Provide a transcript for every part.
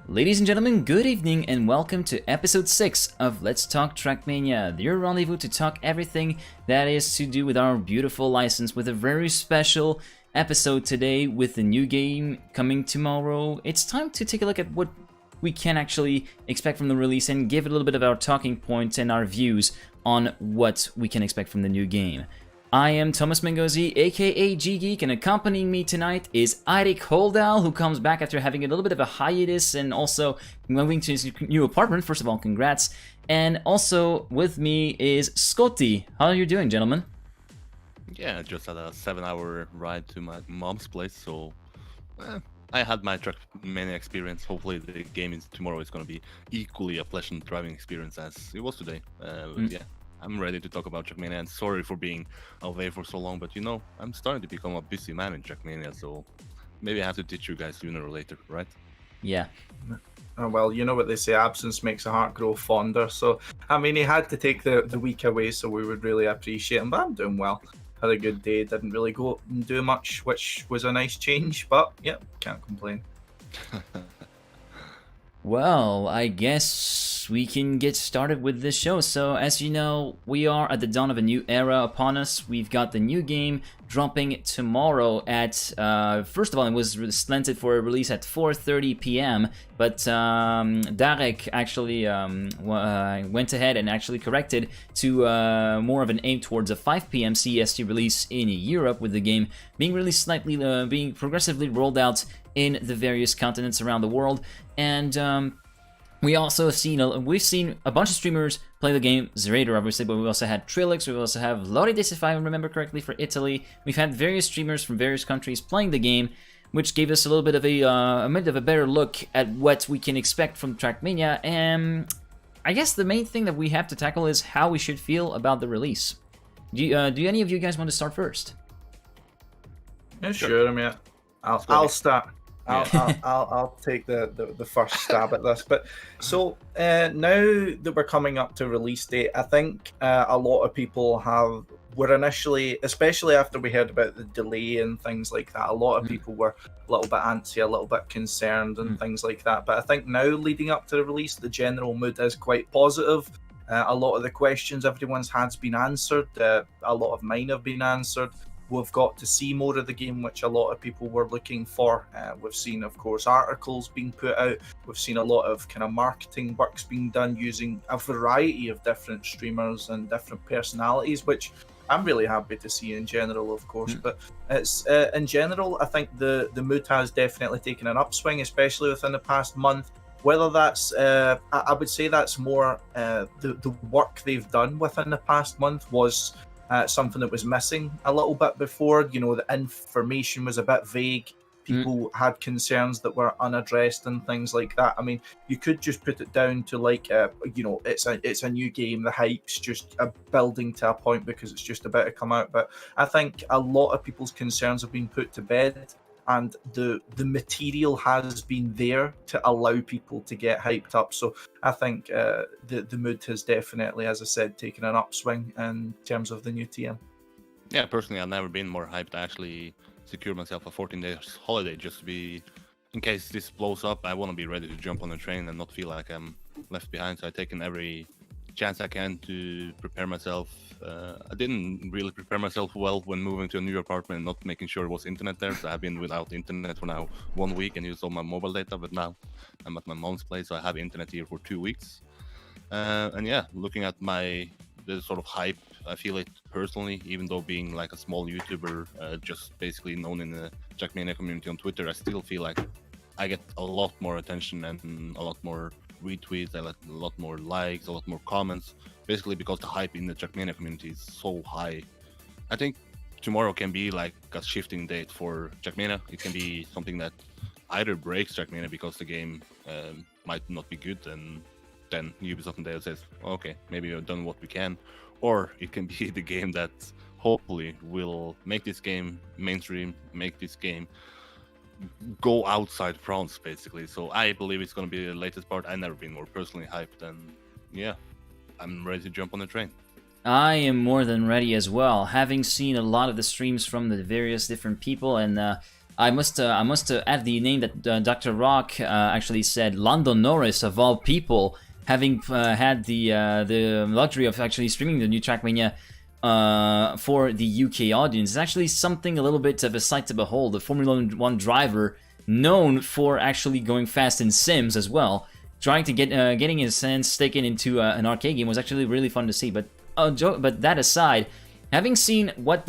Ladies and gentlemen, good evening and welcome to episode 6 of Let's Talk Trackmania, your rendezvous to talk everything that is to do with our beautiful license, with a very special episode today with the new game coming tomorrow. It's time to take a look at what we can actually expect from the release and give it a little bit of our talking points and our views on what we can expect from the new game. I am Thomas Mengozi, aka G-Geek, and accompanying me tonight is Eirik Holdal, who comes back after having a little bit of a hiatus and also moving to his new apartment. First of all, congrats. And also with me is Scotty. How are you doing, gentlemen? Yeah, I just had a 7-hour ride to my mom's place, so I had my Trackmania experience. Hopefully the game tomorrow is going to be equally a pleasant driving experience as it was today. Yeah, I'm ready to talk about Trackmania, and sorry for being away for so long, but you know, I'm starting to become a busy man in Trackmania, so maybe I have to ditch you guys sooner or later, right? Yeah. Oh, well, you know what they say, absence makes a heart grow fonder. So, I mean, he had to take the week away, so we would really appreciate him. But I'm doing well. Had a good day. Didn't really go and do much, which was a nice change. But, yeah, can't complain. Well, I guess we can get started with this show. So, as you know, we are at the dawn of a new era upon us. We've got the new game dropping tomorrow at, first of all, it was slated for a release at 4:30 p.m., but Darek actually went ahead and actually corrected to more of an aim towards a 5 p.m. CEST release in Europe, with the game being released slightly, being progressively rolled out in the various continents around the world. And we also have seen we've seen a bunch of streamers play the game. Zerator, obviously, but we also had Trilix. We also have Lorides, if I remember correctly, for Italy. We've had various streamers from various countries playing the game, which gave us a little bit of a better look at what we can expect from Trackmania. And I guess the main thing that we have to tackle is how we should feel about the release. Do any of you guys want to start first? Yeah, sure. I mean, I'll start. I'll take the first stab at this. But so now that we're coming up to release date, I think a lot of people were initially, especially after we heard about the delay and things like that, a lot of people were a little bit antsy, a little bit concerned and things like that. But I think now, leading up to the release, the general mood is quite positive. A lot of the questions everyone's had's been answered. A lot of mine have been answered. We've got to see more of the game, which a lot of people were looking for. We've seen, of course, articles being put out. We've seen a lot of kind of marketing works being done using a variety of different streamers and different personalities, which I'm really happy to see in general, of course. But it's in general, I think the mood has definitely taken an upswing, especially within the past month. Whether that's, I would say that's more the work they've done within the past month was something that was missing a little bit before. You know, the information was a bit vague. People had concerns that were unaddressed and things like that. I mean, you could just put it down to like, you know, it's a new game. The hype's just building to a point because it's just about to come out. But I think a lot of people's concerns have been put to bed, and the material has been there to allow people to get hyped up. So I think the mood has definitely, as I said, taken an upswing in terms of the new TM. Yeah, personally, I've never been more hyped. I actually secured myself a 14-day holiday just to be, in case this blows up, I want to be ready to jump on the train and not feel like I'm left behind. So I've taken every chance I can to prepare myself. I didn't really prepare myself well when moving to a new apartment and not making sure there was internet there. So I've been without internet for now 1 week and used all my mobile data. But now I'm at my mom's place, so I have internet here for 2 weeks. And yeah, looking at the sort of hype, I feel it personally, even though being like a small YouTuber, just basically known in the Trackmania community on Twitter, I still feel like I get a lot more attention and a lot more retweets, a lot more likes, a lot more comments, basically because the hype in the Trackmania community is so high. I think tomorrow can be like a shifting date for Trackmania. It can be something that either breaks Trackmania because the game might not be good, and then Ubisoft and Dale says, okay, maybe we've done what we can, or it can be the game that hopefully will make this game mainstream, make this game go outside France, basically. So I believe it's going to be the latest part. I've never been more personally hyped, and yeah, I'm ready to jump on the train. I am more than ready as well, having seen a lot of the streams from the various different people, and I must add the name that Dr. Rock actually said. Lando Norris, of all people, having had the luxury of actually streaming the new Trackmania for the UK audience, is actually something a little bit of a sight to behold. The Formula 1 driver, known for actually going fast in sims as well, trying to getting his hands taken into an arcade game was actually really fun to see. But that aside, having seen what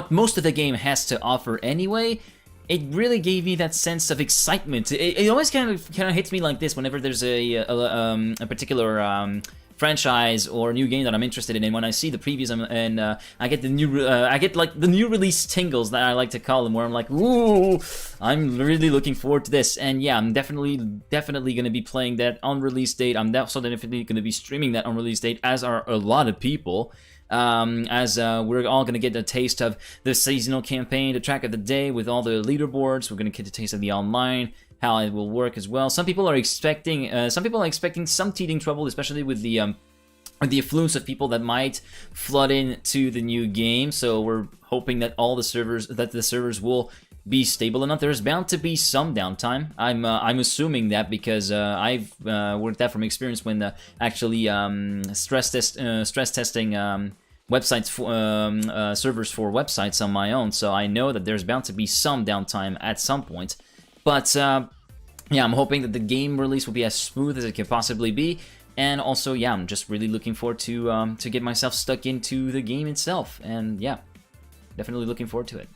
most of the game has to offer anyway, it really gave me that sense of excitement. It always kind of hits me like this whenever there's a particular franchise or new game that I'm interested in, and when I see the previews and I get the new release tingles, that I like to call them, where I'm like, ooh, I'm really looking forward to this. And yeah, I'm definitely going to be playing that on release date. I'm also definitely going to be streaming that on release date, as are a lot of people. As we're all going to get a taste of the seasonal campaign, the track of the day with all the leaderboards. We're going to get a taste of the online, how it will work as well. Some people are expecting some teething trouble, especially with the affluence of people that might flood into the new game. So we're hoping that the servers will be stable enough. There's bound to be some downtime. I'm assuming that, because I've worked that from experience when actually stress testing websites for servers for websites on my own. So I know that there's bound to be some downtime at some point. But yeah, I'm hoping that the game release will be as smooth as it can possibly be. And also, yeah, I'm just really looking forward to get myself stuck into the game itself. And yeah, definitely looking forward to it.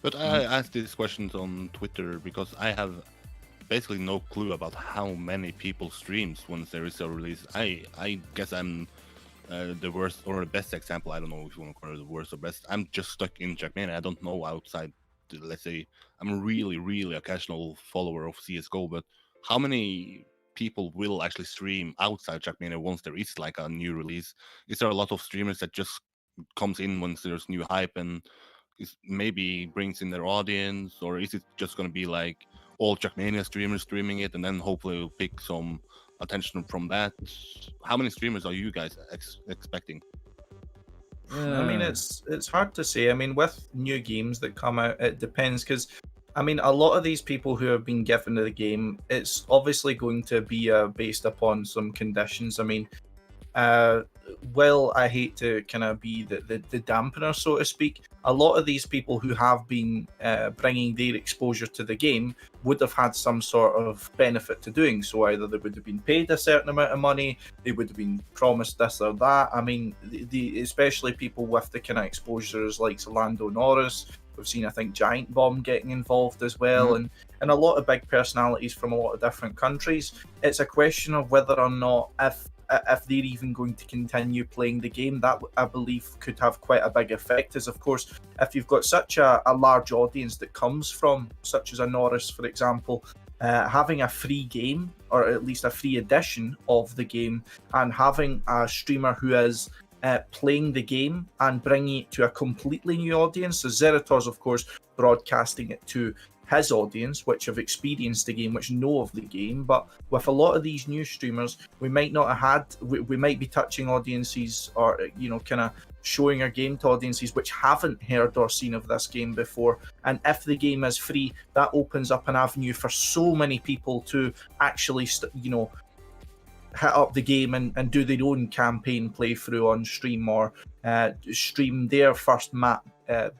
But I asked these questions on Twitter because I have basically no clue about how many people streams once there is a release. I guess I'm the worst or the best example. I don't know if you want to call it the worst or best. I'm just stuck in Trackmania. I don't know outside. Let's say I'm really a casual follower of CS:GO, but how many people will actually stream outside Trackmania once there is like a new release? Is there a lot of streamers that just comes in once there's new hype and maybe brings in their audience, or is it just going to be like all Trackmania streamers streaming it and then hopefully we'll pick some attention from that? How many streamers are you guys expecting? I mean, it's hard to say. I mean, with new games that come out, it depends, because I mean, a lot of these people who have been given to the game, it's obviously going to be based upon some conditions. I mean, well, I hate to kind of be the dampener, so to speak. A lot of these people who have been bringing their exposure to the game would have had some sort of benefit to doing so. Either they would have been paid a certain amount of money, they would have been promised this or that. I mean, especially people with the kind of exposures like Lando Norris. We've seen, I think, Giant Bomb getting involved as well, and a lot of big personalities from a lot of different countries. It's a question of whether or not, if they're even going to continue playing the game. That, I believe, could have quite a big effect, as of course, if you've got such a large audience that comes from, such as a Norris, for example, having a free game, or at least a free edition of the game, and having a streamer who is playing the game and bringing it to a completely new audience. So Zerator's, of course, broadcasting it to his audience, which have experienced the game, which know of the game. But with a lot of these new streamers, we might not have had, we might be touching audiences, or, you know, kind of showing our game to audiences which haven't heard or seen of this game before. And if the game is free, that opens up an avenue for so many people to actually, you know, hit up the game and do their own campaign playthrough on stream, or stream their first map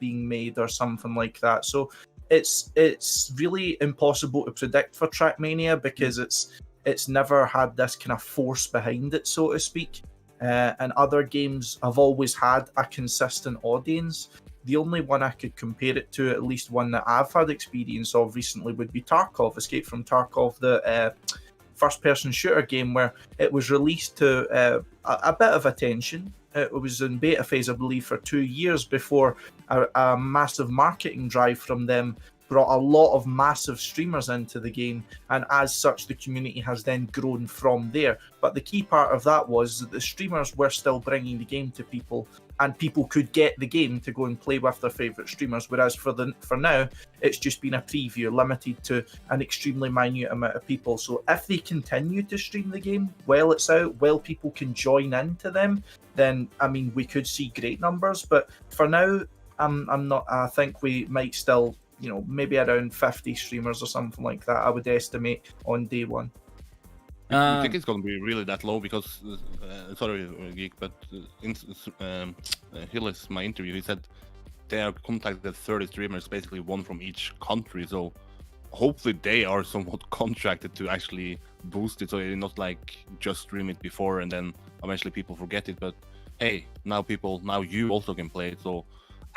being made or something like that. So it's really impossible to predict for Trackmania, because it's never had this kind of force behind it, so to speak. And other games have always had a consistent audience. The only one I could compare it to, at least one that I've had experience of recently, would be Tarkov, Escape from Tarkov, the first-person shooter game, where it was released to a bit of attention. It was in beta phase, I believe, for 2 years before a massive marketing drive from them brought a lot of massive streamers into the game, and as such the community has then grown from there. But the key part of that was that the streamers were still bringing the game to people, and people could get the game to go and play with their favourite streamers, whereas for now it's just been a preview limited to an extremely minute amount of people. So if they continue to stream the game while it's out, while people can join into them, then I mean, we could see great numbers. But for now, I'm not. I think we might still, maybe around 50 streamers or something like that. I would estimate on day one. You think it's going to be really that low? Because sorry, Geek, but in Hillis, my interview, he said they have contacted 30 streamers, basically one from each country. So hopefully they are somewhat contracted to actually boost it, so you're not like just stream it before and then eventually people forget it. But hey, now you also can play it. So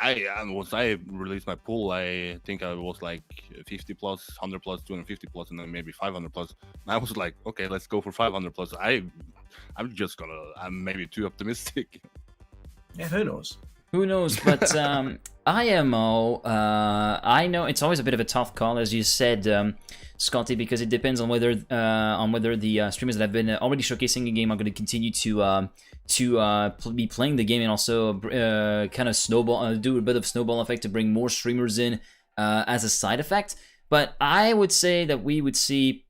once I released my pool, I think I was like 50 plus, 100 plus, 250 plus, and then maybe 500 plus. And I was like, okay, let's go for 500 plus. I'm maybe too optimistic. Yeah, who knows? Who knows? But IMO, I know it's always a bit of a tough call, as you said, Scotty, because it depends on whether the streamers that have been already showcasing the game are going to continue to be playing the game, and also kind of do a bit of snowball effect to bring more streamers in as a side effect. But I would say that we would see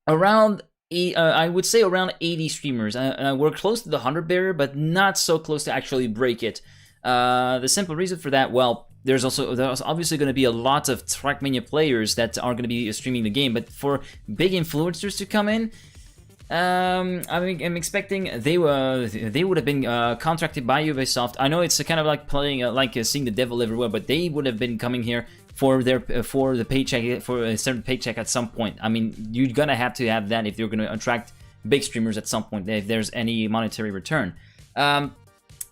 around 80 streamers. We're close to the 100 barrier, but not so close to actually break it. The simple reason for that, well, there's obviously going to be a lot of Trackmania players that are going to be streaming the game, but for big influencers to come in, I'm expecting they would have been contracted by Ubisoft. I know it's kind of like playing seeing the devil everywhere, but they would have been coming here for the paycheck, for a certain paycheck at some point. I mean, you're gonna have to have that if you're gonna attract big streamers at some point, if there's any monetary return.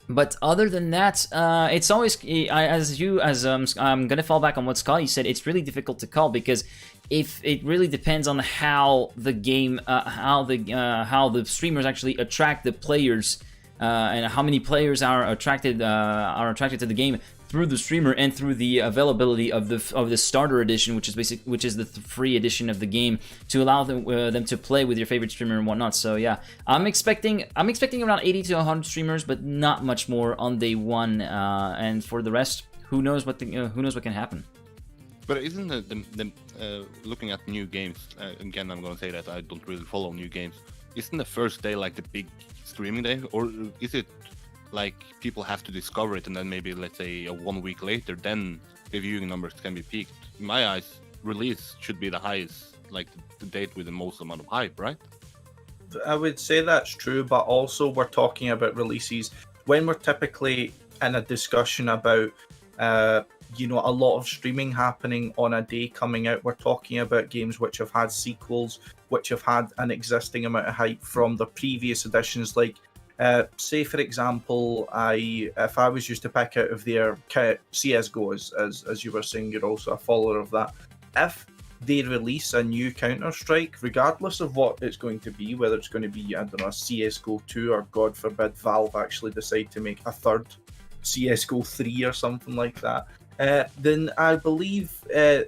But other than that, it's always I'm gonna fall back on what Scotty said. It's really difficult to call because if it really depends on how the game, how the streamers actually attract the players, and how many players are attracted to the game through the streamer and through the availability of the starter edition, which is the free edition of the game, to allow them to play with your favorite streamer and whatnot. So yeah, I'm expecting around 80 to 100 streamers, but not much more on day one. And for the rest, who knows what can happen. But isn't the looking at new games, again, I'm gonna say that I don't really follow new games. Isn't the first day like the big streaming day, or is it like people have to discover it and then maybe, let's say, 1 week later, then the viewing numbers can be peaked? In my eyes, release should be the highest, like the date with the most amount of hype, right? I would say that's true, but also we're talking about releases when we're typically in a discussion about a lot of streaming happening on a day coming out. We're talking about games which have had sequels, which have had an existing amount of hype from the previous editions. Like, say for example, if I was used to pick out of their CS:GO, as you were saying, you're also a follower of that. If they release a new Counter-Strike, regardless of what it's going to be, whether it's going to be, I don't know, a CS:GO 2, or God forbid Valve actually decide to make a third CS:GO 3 or something like that, then I believe,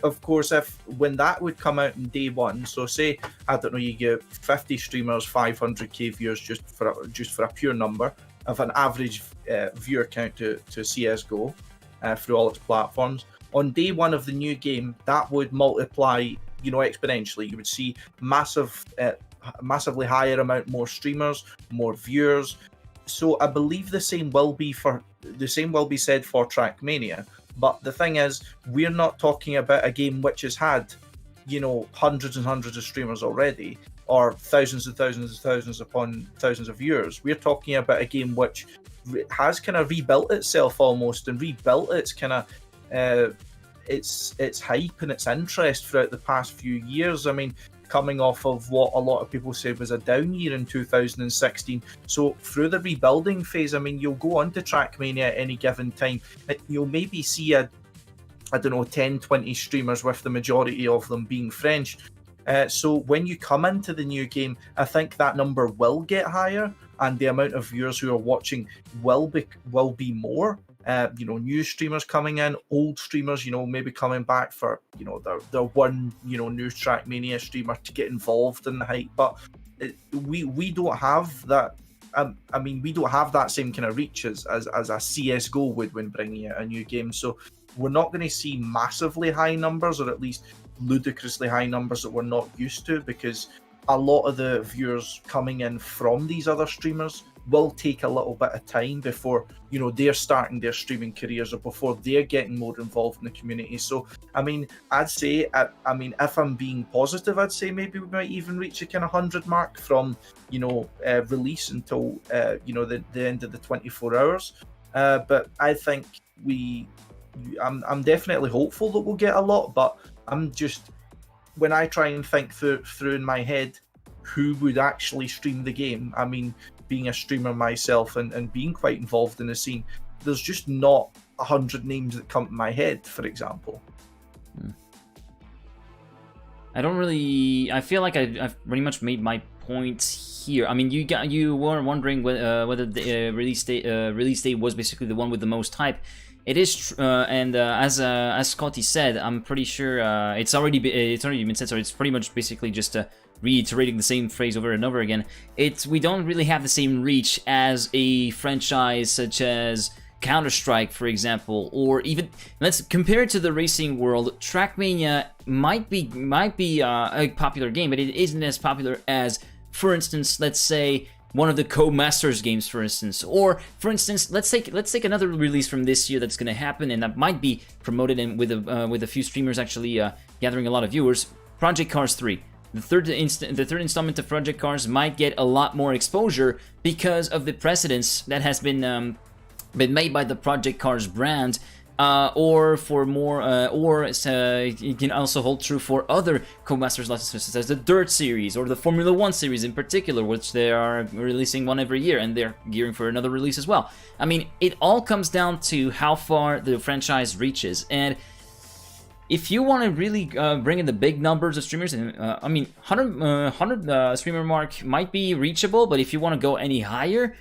of course, when that would come out in day one, so say, I don't know, you get 50 streamers, 500k viewers, just for a pure number of an average viewer count to CS:GO through all its platforms. On day one of the new game, that would multiply, exponentially. You would see massively higher amount more streamers, more viewers. So I believe the same will be said for Trackmania. But the thing is, we're not talking about a game which has had, hundreds and hundreds of streamers already, or thousands and thousands and thousands upon thousands of viewers. We're talking about a game which has kind of rebuilt itself almost, and rebuilt its kind of its hype and its interest throughout the past few years. I mean, coming off of what a lot of people said was a down year in 2016. So through the rebuilding phase, I mean, you'll go onto Trackmania at any given time, you'll maybe see 10, 20 streamers, with the majority of them being French. So when you come into the new game, I think that number will get higher, and the amount of viewers who are watching will be more. New streamers coming in, old streamers, maybe coming back for, their one, new Trackmania streamer to get involved in the hype. But we don't have that. We don't have that same kind of reach as a CS:GO would when bringing out a new game. So we're not going to see massively high numbers, or at least ludicrously high numbers that we're not used to, because a lot of the viewers coming in from these other streamers will take a little bit of time before, you know, they're starting their streaming careers or before they're getting more involved in the community. So, I mean, I'd say, I mean, if I'm being positive, I'd say maybe we might even reach a kind of 100 mark from, you know, release until, you know, the end of the 24 hours. But I think I'm definitely hopeful that we'll get a lot, but I'm just, when I try and think through in my head who would actually stream the game, I mean, being a streamer myself and being quite involved in the scene, there's just not 100 names that come to my head, for example. I feel like I've pretty much made my point here. I mean, you were wondering whether the release date was basically the one with the most hype. It is, and as Scotty said, I'm pretty sure it's already been said. So it's pretty much basically just reiterating the same phrase over and over again. We don't really have the same reach as a franchise such as Counter-Strike, for example, or even, let's compare it to the racing world. Trackmania might be a popular game, but it isn't as popular as, for instance, let's say one of the Codemasters games, for instance, or for instance, let's take another release from this year that's going to happen, and that might be promoted and with a few streamers actually gathering a lot of viewers. Project Cars 3. The third installment of Project Cars might get a lot more exposure because of the precedence that has been made by the Project Cars brand, or for more, it can also hold true for other Codemasters licenses, such as the Dirt series or the Formula 1 series in particular, which they are releasing one every year, and they're gearing for another release as well. I mean, it all comes down to how far the franchise reaches, and if you want to really bring in the big numbers of streamers, I mean, 100 streamer mark might be reachable, but if you want to go any higher,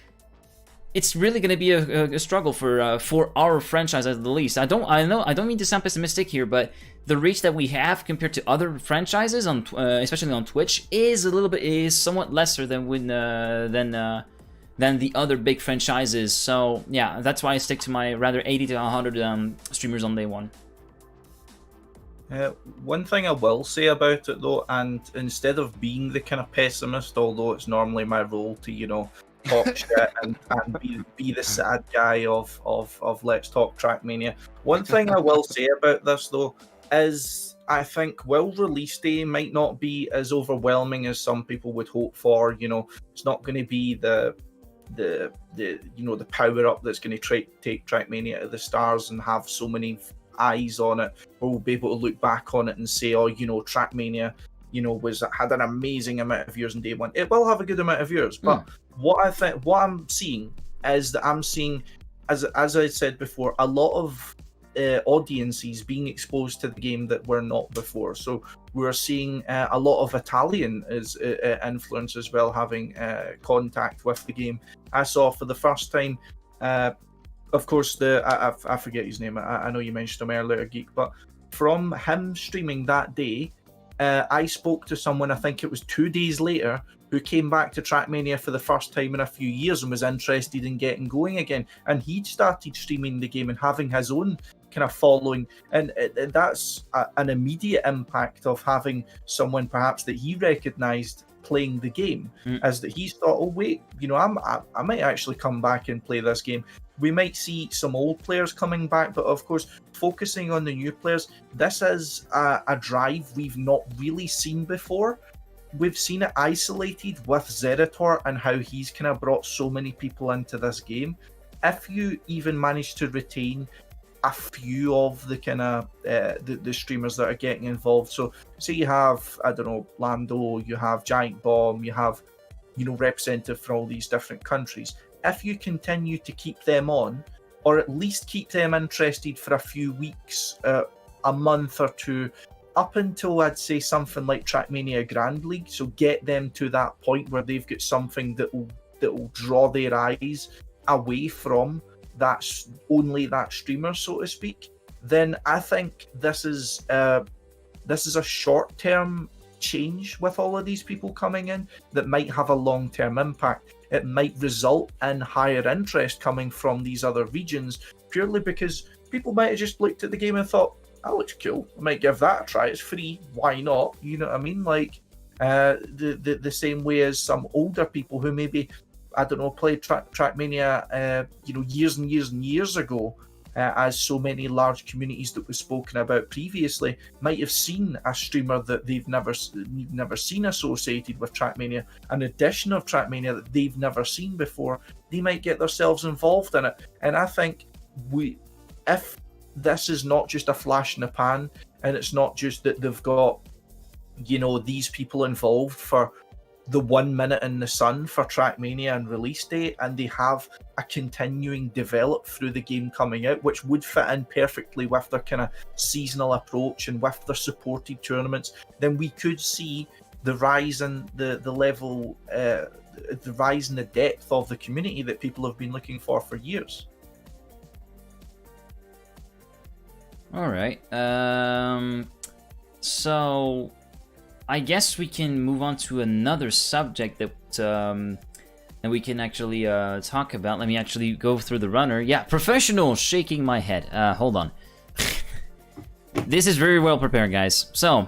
it's really going to be a struggle for our franchise at the least. I don't mean to sound pessimistic here, but the reach that we have compared to other franchises especially on Twitch, is somewhat lesser than the other big franchises. So yeah, that's why I stick to my rather 80 to 100 streamers on day one. One thing I will say about it though, and instead of being the kind of pessimist, although it's normally my role to, you know, talk shit and be the sad guy of Let's Talk Trackmania. One thing I will say about this though is I think while release day might not be as overwhelming as some people would hope for, you know, it's not going to be the you know, the power up that's going to take Trackmania to the stars and have so many eyes on it, or we'll be able to look back on it and say, oh, you know, Trackmania, you know, had an amazing amount of viewers in day one. It will have a good amount of viewers, but what I'm seeing is that I'm seeing, as I said before, a lot of audiences being exposed to the game that were not before. So we're seeing a lot of Italian influence as well having contact with the game. I saw for the first time, of course, I forget his name. I know you mentioned him earlier, Geek, but from him streaming that day, I spoke to someone, I think it was 2 days later, who came back to Trackmania for the first time in a few years and was interested in getting going again. And he'd started streaming the game and having his own kind of following. And that's an immediate impact of having someone perhaps that he recognised playing the game, as that he's thought, oh wait, you know, I might actually come back and play this game. We might see some old players coming back, but of course, focusing on the new players, this is a drive we've not really seen before. We've seen it isolated with Zerator and how he's kind of brought so many people into this game. If you even manage to retain a few of the kind of the streamers that are getting involved, so say you have, I don't know, Lando, you have Giant Bomb, you have, you know, representative from all these different countries. If you continue to keep them on, or at least keep them interested for a few weeks, a month or two, up until I'd say something like Trackmania Grand League, so get them to that point where they've got something that will draw their eyes away from only that streamer, so to speak, then I think this is a short-term change with all of these people coming in that might have a long-term impact. It might result in higher interest coming from these other regions, purely because people might have just looked at the game and thought, that looks cool, I might give that a try, it's free, why not? You know what I mean? Like the same way as some older people who maybe I don't know, played Trackmania, years and years and years ago, as so many large communities that was spoken about previously might have seen a streamer that they've never seen associated with Trackmania, an edition of Trackmania that they've never seen before. They might get themselves involved in it, and I think if this is not just a flash in the pan, and it's not just that they've got these people involved for the 1 minute in the sun for Trackmania and release date, and they have a continuing develop through the game coming out, which would fit in perfectly with their kind of seasonal approach and with their supported tournaments, then we could see the rise in the level, the rise in the depth of the community that people have been looking for years. All right. So I guess we can move on to another subject that we can actually talk about. Let me actually go through the runner. Yeah, professional, shaking my head. Hold on. This is very well prepared, guys. So,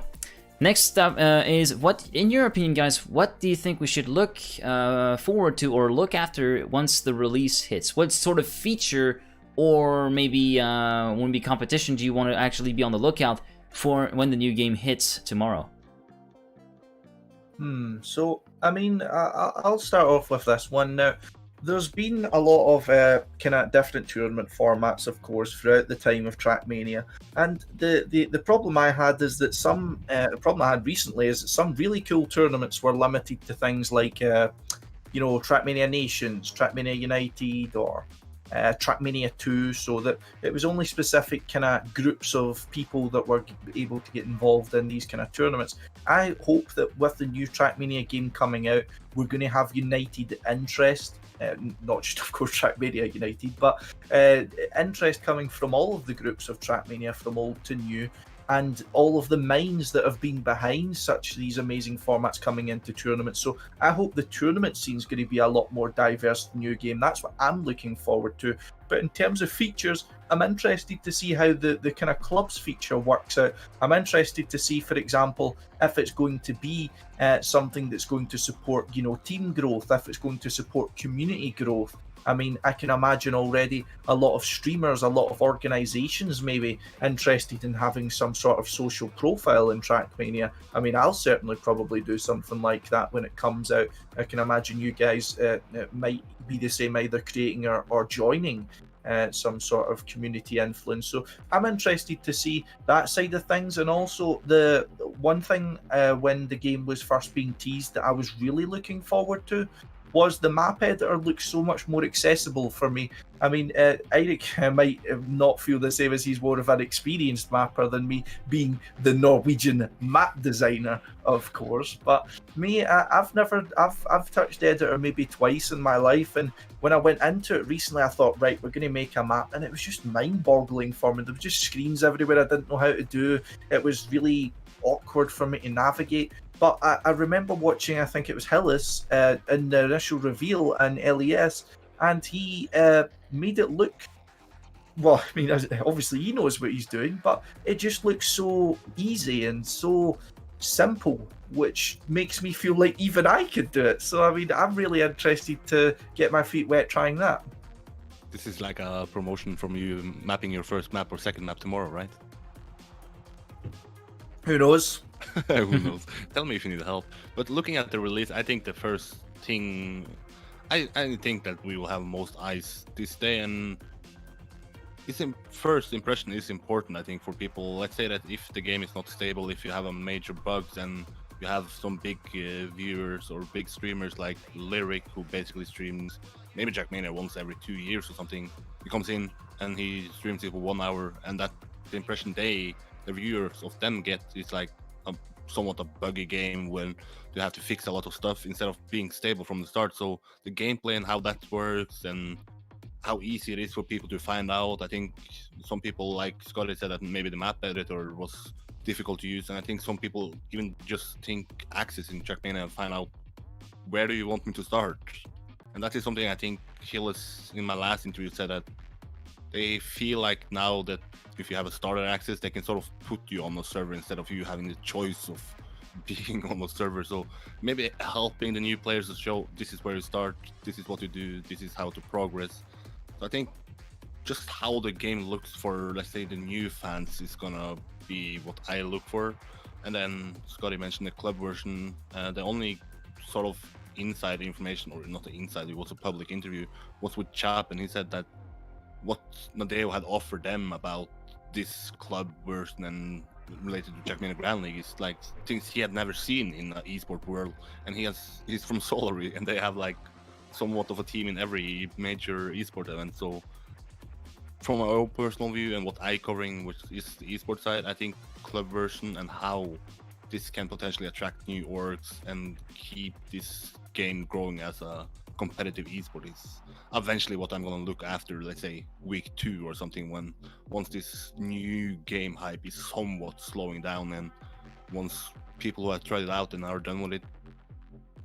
next up is, what, in your opinion, guys, what do you think we should look forward to or look after once the release hits? What sort of feature or maybe wouldn't be competition do you want to actually be on the lookout for when the new game hits tomorrow? So, I mean, I'll start off with this one. Now, there's been a lot of kind of different tournament formats, of course, throughout the time of Trackmania. And the problem I had is that the problem I had recently is that some really cool tournaments were limited to things like, Trackmania Nations, Trackmania United, or Trackmania 2, so that it was only specific kind of groups of people that were able to get involved in these kind of tournaments. I hope that with the new Trackmania game coming out, we're going to have united interest, not just, of course, Trackmania United, but interest coming from all of the groups of Trackmania, from old to new, and all of the minds that have been behind such these amazing formats coming into tournaments. So I hope the tournament scene is going to be a lot more diverse than new game. That's what I'm looking forward to. But in terms of features, I'm interested to see how the kind of clubs feature works out. I'm interested to see, for example, if it's going to be something that's going to support, team growth, if it's going to support community growth. I mean, I can imagine already a lot of streamers, a lot of organizations maybe interested in having some sort of social profile in Trackmania. I mean, I'll certainly probably do something like that when it comes out. I can imagine you guys might be the same, either creating or joining some sort of community influence. So I'm interested to see that side of things. And also, the one thing when the game was first being teased that I was really looking forward to was the map editor looks so much more accessible for me. I mean, Eirik might not feel the same, as he's more of an experienced mapper than me, being the Norwegian map designer, of course. But me, I've touched the editor maybe twice in my life, and when I went into it recently, I thought, right, we're going to make a map, and it was just mind-boggling for me. There were just screens everywhere I didn't know how to do. It was really awkward for me to navigate. But I remember watching, I think it was Hillis, in the initial reveal in LES, and he made it look, well, I mean, obviously he knows what he's doing, but it just looks so easy and so simple, which makes me feel like even I could do it. So, I mean, I'm really interested to get my feet wet trying that. This is like a promotion from you mapping your first map or second map tomorrow, right? Who knows? Who knows? Tell me if you need help. But looking at the release, I think the first thing, I think that we will have most eyes this day, and first impression is important, I think, for people. Let's say that if the game is not stable, if you have a major bugs, and you have some big viewers or big streamers like Lyric, who basically streams maybe Trackmania once every 2 years or something. He comes in and he streams it for 1 hour, and that the impression the viewers of them get is like somewhat a buggy game when you have to fix a lot of stuff instead of being stable from the start. So the gameplay and how that works and how easy it is for people to find out. I think some people, like Scotty said, that maybe the map editor was difficult to use, and I think some people even just think access in Trackmania and find out where do you want me to start. And that is something I think Hillis in my last interview said, that they feel like now that if you have a starter access, they can sort of put you on the server instead of you having the choice of being on the server. So maybe helping the new players to show this is where you start, this is what you do, this is how to progress. So I think just how the game looks for, let's say, the new fans is gonna be what I look for. And then Scotty mentioned the club version. The only sort of inside information, or not the inside, it was a public interview, was with Chap, and he said that what Nadeo had offered them about this club version and related to Trackmania Grand League is like things he had never seen in the esport world. And he's from Solary, and they have like somewhat of a team in every major esport event. So from my own personal view and what I covering, which is the esports side, I think club version and how this can potentially attract new orgs and keep this game growing as a competitive esport is eventually what I'm gonna look after, let's say week 2 or something, when once this new game hype is somewhat slowing down, and once people who have tried it out and are done with it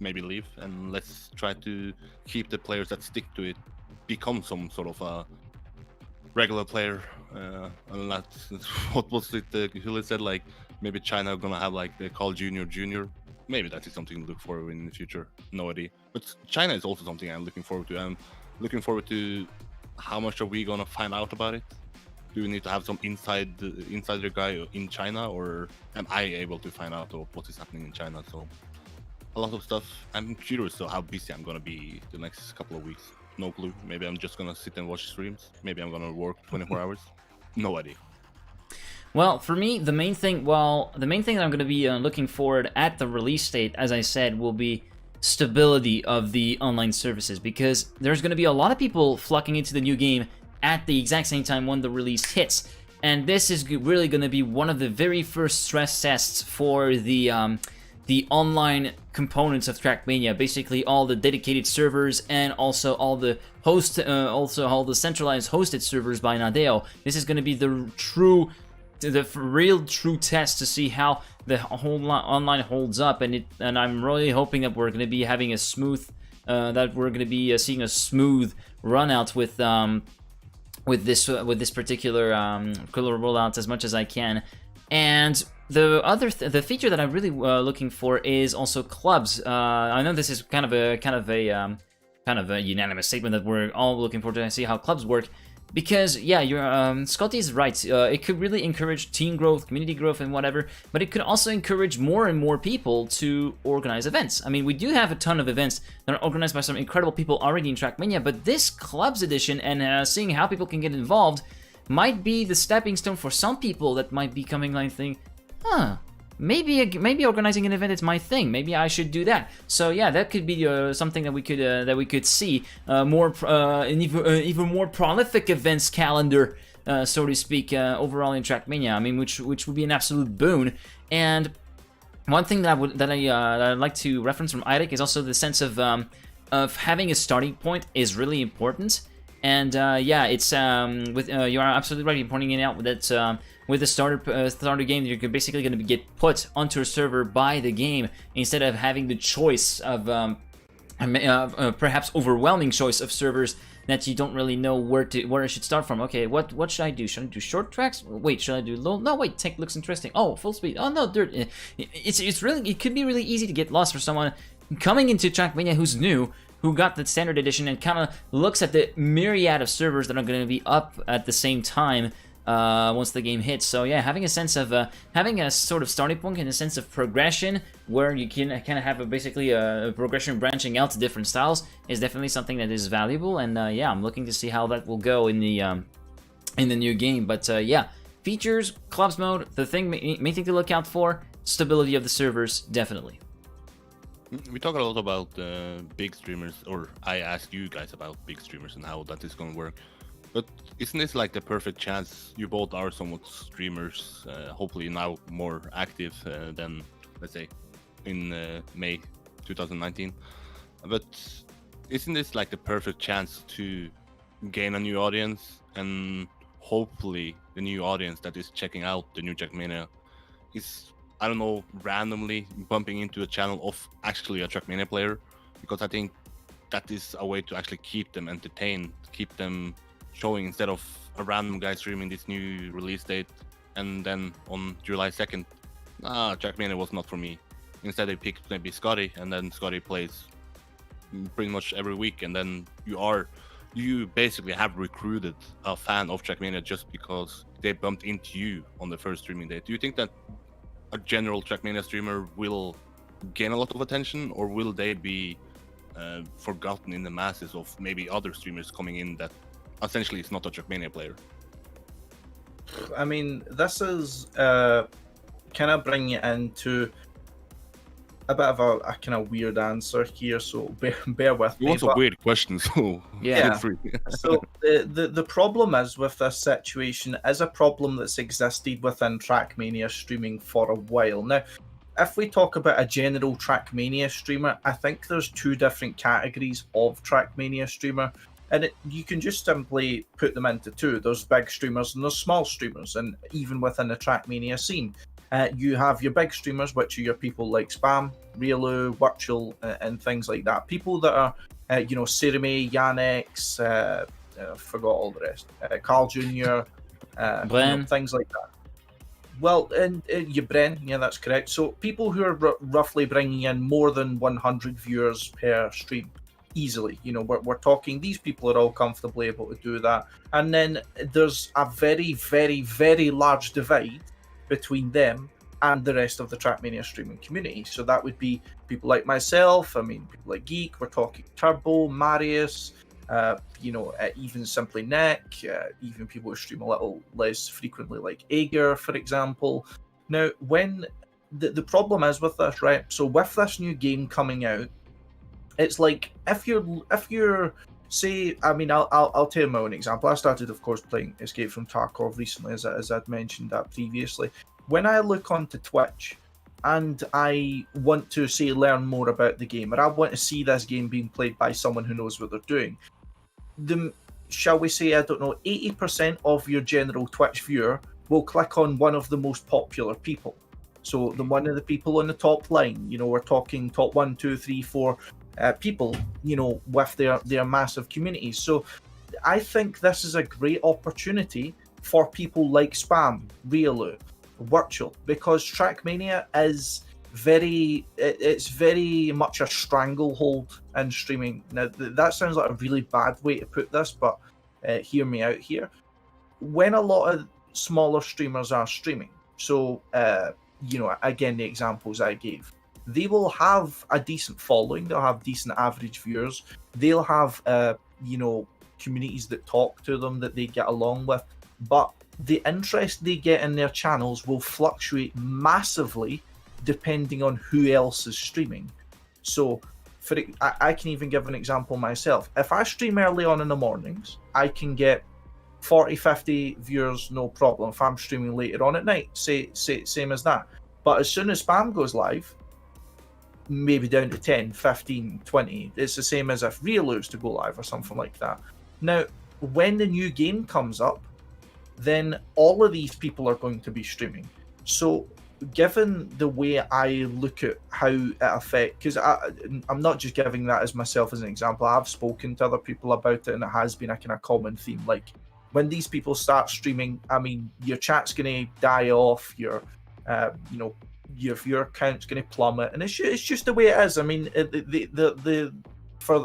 maybe leave, and let's try to keep the players that stick to it become some sort of a regular player. And that's what was it Hule said, like maybe China gonna have like the Call Junior. Maybe that is something to look forward in the future. No idea. But China is also something I'm looking forward to. I'm looking forward to how much are we gonna find out about it. Do we need to have some insider guy in China, or am I able to find out of what is happening in China? So a lot of stuff. I'm curious to how busy I'm gonna be the next couple of weeks. No clue. Maybe I'm just gonna sit and watch streams. Maybe I'm gonna work 24 hours. No idea. Well, for me, the main thing that I'm going to be looking forward at the release date, as I said, will be stability of the online services, because there's going to be a lot of people flocking into the new game at the exact same time when the release hits, and this is really going to be one of the very first stress tests for the online components of Trackmania. Basically, all the dedicated servers and also all the all the centralized hosted servers by Nadeo. This is going to be the real true test to see how the whole online holds up, and I'm really hoping that we're going to be having a smooth seeing a smooth run out with this particular rollout as much as I can. And the feature that I'm really looking for is also clubs. I know this is kind of a unanimous statement that we're all looking forward to see how clubs work. Because, yeah, Scotty is right. It could really encourage team growth, community growth, and whatever, but it could also encourage more and more people to organize events. I mean, we do have a ton of events that are organized by some incredible people already in Trackmania, but this Clubs edition and seeing how people can get involved might be the stepping stone for some people that might be coming like thinking, maybe organizing an event is my thing. Maybe I should do that. So yeah, that could be something that we could see an even more prolific events calendar, so to speak, overall in Trackmania. I mean, which would be an absolute boon. And one thing that I'd like to reference from Eirik is also the sense of having a starting point is really important. And yeah, it's you are absolutely right in pointing it out that. With the starter game, you're basically going to get put onto a server by the game instead of having the choice of perhaps overwhelming choice of servers that you don't really know where I should start from. Okay, what should I do? Should I do short tracks? Wait, should I do low? No, wait, tech looks interesting. Oh, full speed. Oh no, dirt. It could be really easy to get lost for someone coming into Trackmania who's new, who got the standard edition and kind of looks at the myriad of servers that are going to be up at the same time. Once the game hits. So yeah, having a sense of having a sort of starting point and a sense of progression where you can kind of have basically a progression branching out to different styles is definitely something that is valuable. And yeah, I'm looking to see how that will go in the new game. But yeah, features, clubs mode, the main thing to look out for, stability of the servers, definitely. We talk a lot about big streamers, or I ask you guys about big streamers and how that is going to work. But isn't this like the perfect chance? You both are somewhat streamers, hopefully now more active than, let's say, in May 2019. But isn't this like the perfect chance to gain a new audience? And hopefully the new audience that is checking out the new Trackmania is, I don't know, randomly bumping into a channel of actually a Trackmania player. Because I think that is a way to actually keep them entertained, keep them showing, instead of a random guy streaming this new release date and then on July 2nd, Trackmania was not for me. Instead, they pick maybe Scotty, and then Scotty plays pretty much every week, and then you basically have recruited a fan of Trackmania just because they bumped into you on the first streaming day. Do you think that a general Trackmania streamer will gain a lot of attention, or will they be forgotten in the masses of maybe other streamers coming in that essentially is not a Trackmania player? I mean, this is kind of bringing it into a bit of a kind of weird answer here, so bear with me. It was a weird question, so Yeah. feel free. So the problem is with this situation is a problem that's existed within Trackmania streaming for a while. Now, if we talk about a general Trackmania streamer, I think there's two different categories of Trackmania streamer, and you can just simply put them into two. There's big streamers and there's small streamers, and even within the Trackmania scene, you have your big streamers, which are your people like Spam, Riolu, Virtual, and things like that. People that are, Sirime, Yannex, I forgot all the rest, Carl Jr., things like that. Well, and your Bren, yeah, that's correct. So people who are roughly bringing in more than 100 viewers per stream, easily. We're talking, these people are all comfortably able to do that. And then there's a very, very, very large divide between them and the rest of the Trackmania streaming community. So that would be people like myself, people like Geek, we're talking Turbo, Marius, even Simply Nick, even people who stream a little less frequently like Eirik, for example. Now, when the problem is with this, right? So with this new game coming out, it's like if you're say, I'll tell you my own example. I started, of course, playing Escape from Tarkov recently, as I'd mentioned that previously. When I look onto Twitch and I want to, say, learn more about the game, or I want to see this game being played by someone who knows what they're doing, shall we say, 80% of your general Twitch viewer will click on one of the most popular people. So one of the people on the top line, we're talking top 1, 2, 3, 4 people, with their massive communities. So I think this is a great opportunity for people like Spam, Riolu, Virtual, because Trackmania is very much a stranglehold in streaming. Now that sounds like a really bad way to put this, but hear me out here. When a lot of smaller streamers are streaming, so again, the examples I gave, they will have a decent following, they'll have decent average viewers, they'll have communities that talk to them, that they get along with, but the interest they get in their channels will fluctuate massively depending on who else is streaming. So I can even give an example myself. If I stream early on in the mornings, I can get 40, 50 viewers, no problem. If I'm streaming later on at night, same as that. But as soon as Spam goes live, maybe down to 10, 15, 20. It's the same as if Riolu's to go live or something like that. Now, when the new game comes up, then all of these people are going to be streaming. So given the way I look at how it affects, because I'm not just giving that as myself as an example, I've spoken to other people about it, and it has been a kind of common theme. Like, when these people start streaming, your chat's going to die off, your viewer count's going to plummet, and it's just the way it is. For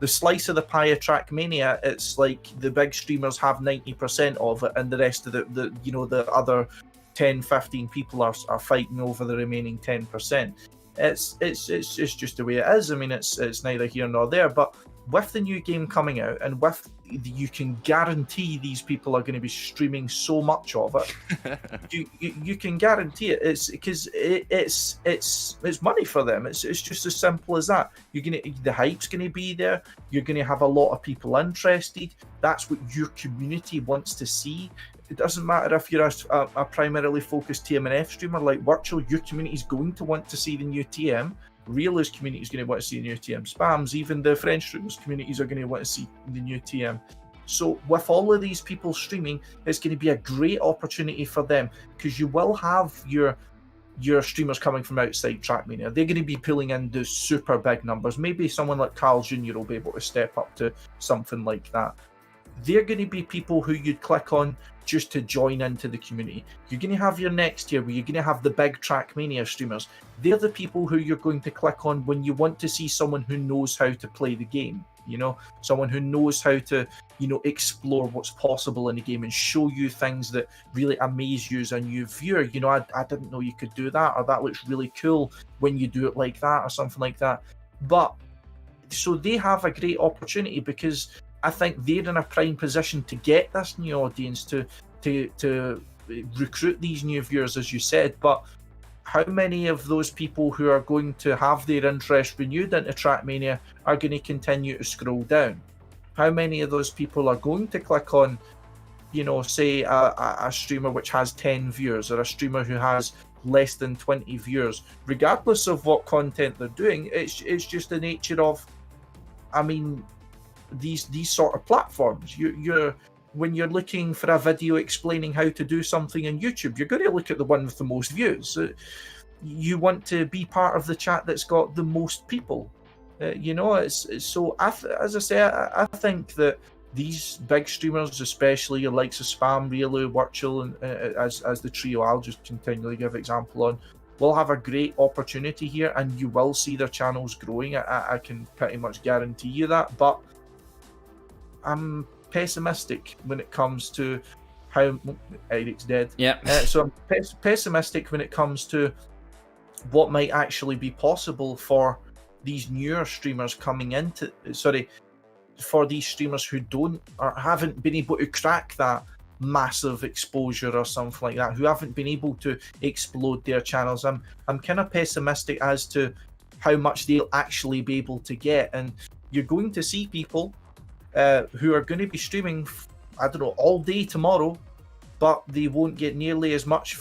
the slice of the pie of Trackmania, it's like the big streamers have 90% of it, and the rest of the other 10, 15 people are fighting over the remaining 10%. It's just the way it is. It's neither here nor there. But with the new game coming out, and you can guarantee these people are going to be streaming so much of it. you can guarantee it. It's because it's money for them. It's just as simple as that. The hype's going to be there. You're going to have a lot of people interested. That's what your community wants to see. It doesn't matter if you're a primarily focused TMNF streamer like Virtual. Your community is going to want to see the new TM. Realist community is going to want to see the new TM. Spams, even the French streamers communities are going to want to see the new TM. So with all of these people streaming, it's going to be a great opportunity for them, because you will have your streamers coming from outside Trackmania. They're going to be pulling in the super big numbers. Maybe someone like Carl Jr. will be able to step up to something like that. they're going to be people who you'd click on just to join into the community. You're going to have your next tier where you're going to have the big Trackmania streamers. They're the people who you're going to click on when you want to see someone who knows how to play the game, someone who knows how to, explore what's possible in the game and show you things that really amaze you as a new viewer. I didn't know you could do that, or that looks really cool when you do it like that, or something like that. But so they have a great opportunity because I think they're in a prime position to get this new audience, to recruit these new viewers, as you said. But how many of those people who are going to have their interest renewed into Trackmania are going to continue to scroll down? How many of those people are going to click on, say a streamer which has 10 viewers, or a streamer who has less than 20 viewers? Regardless of what content they're doing, it's just the nature of, these sort of platforms. When you're looking for a video explaining how to do something on YouTube, you're going to look at the one with the most views. You want to be part of the chat that's got the most people. It's so. As I say, I think that these big streamers, especially your likes of Spam, Riolu, Virtual, and as the trio I'll just continually give example on, will have a great opportunity here, and you will see their channels growing. I can pretty much guarantee you that. But I'm pessimistic when it comes to how Eirik's dead. Yeah. So I'm pessimistic when it comes to what might actually be possible for these newer streamers coming into. For these streamers who don't or haven't been able to crack that massive exposure or something like that, who haven't been able to explode their channels. I'm kind of pessimistic as to how much they'll actually be able to get, and you're going to see people who are going to be streaming, all day tomorrow, but they won't get nearly as much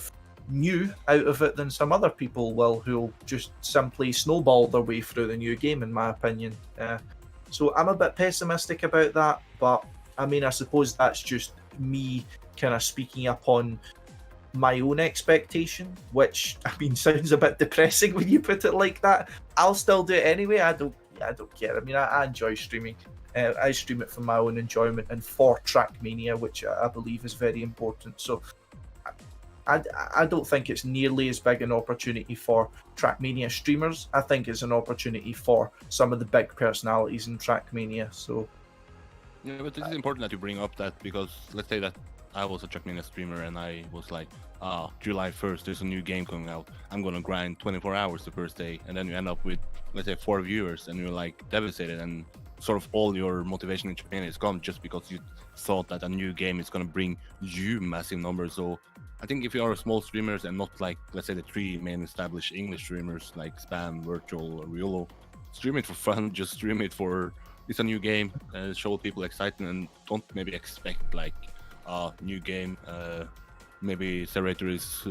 new out of it than some other people will, who'll just simply snowball their way through the new game, in my opinion. So I'm a bit pessimistic about that, but I suppose that's just me kind of speaking up on my own expectation, which sounds a bit depressing when you put it like that. I'll still do it anyway. I don't care. I enjoy streaming. I stream it for my own enjoyment and for Trackmania, which I believe is very important. So I don't think it's nearly as big an opportunity for Trackmania streamers. I think it's an opportunity for some of the big personalities in Trackmania. So yeah, but it's important that you bring up that, because let's say that I was a Trackmania streamer and I was like, July 1st, there's a new game coming out. I'm gonna grind 24 hours the first day, and then you end up with, let's say, 4 viewers, and you're like devastated, and sort of all your motivation in Trackmania is gone just because you thought that a new game is gonna bring you massive numbers. So I think if you are a small streamers and not like, let's say, the 3 main established English streamers like Spam, Virtual, or Riolo, stream it for fun. Just stream it for, it's a new game, show people excitement, and don't maybe expect like new game, maybe Serrator is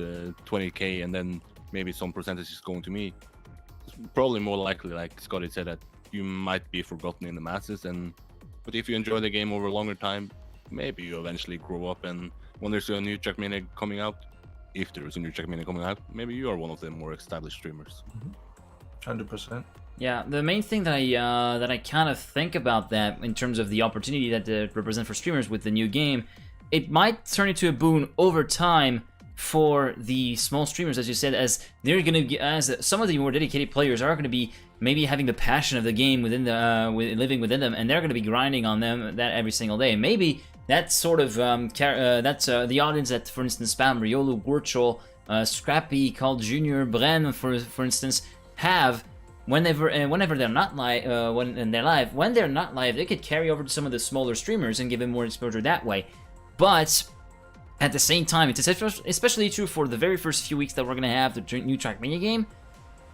20k and then maybe some percentage is going to me. It's probably more likely, like Scotty said, that you might be forgotten in the masses, but if you enjoy the game over a longer time, maybe you eventually grow up, and when there's a new Trackmania coming out, if there is a new Trackmania coming out, maybe you are one of the more established streamers. 100%. Yeah, the main thing that I kind of think about that in terms of the opportunity that it represents for streamers with the new game, it might turn into a boon over time for the small streamers, as you said, as they're going to be, as some of the more dedicated players are going to be maybe having the passion of the game within the living within them, and they're going to be grinding on them that every single day. Maybe that's sort of that's the audience that, for instance, Spam, Riolu, Gurchol, Scrappy, Called Junior, Bren, for instance, have whenever they're not live, when they're not live, they could carry over to some of the smaller streamers and give them more exposure that way. But at the same time, it's especially true for the very first few weeks that we're going to have the new Trackmania game.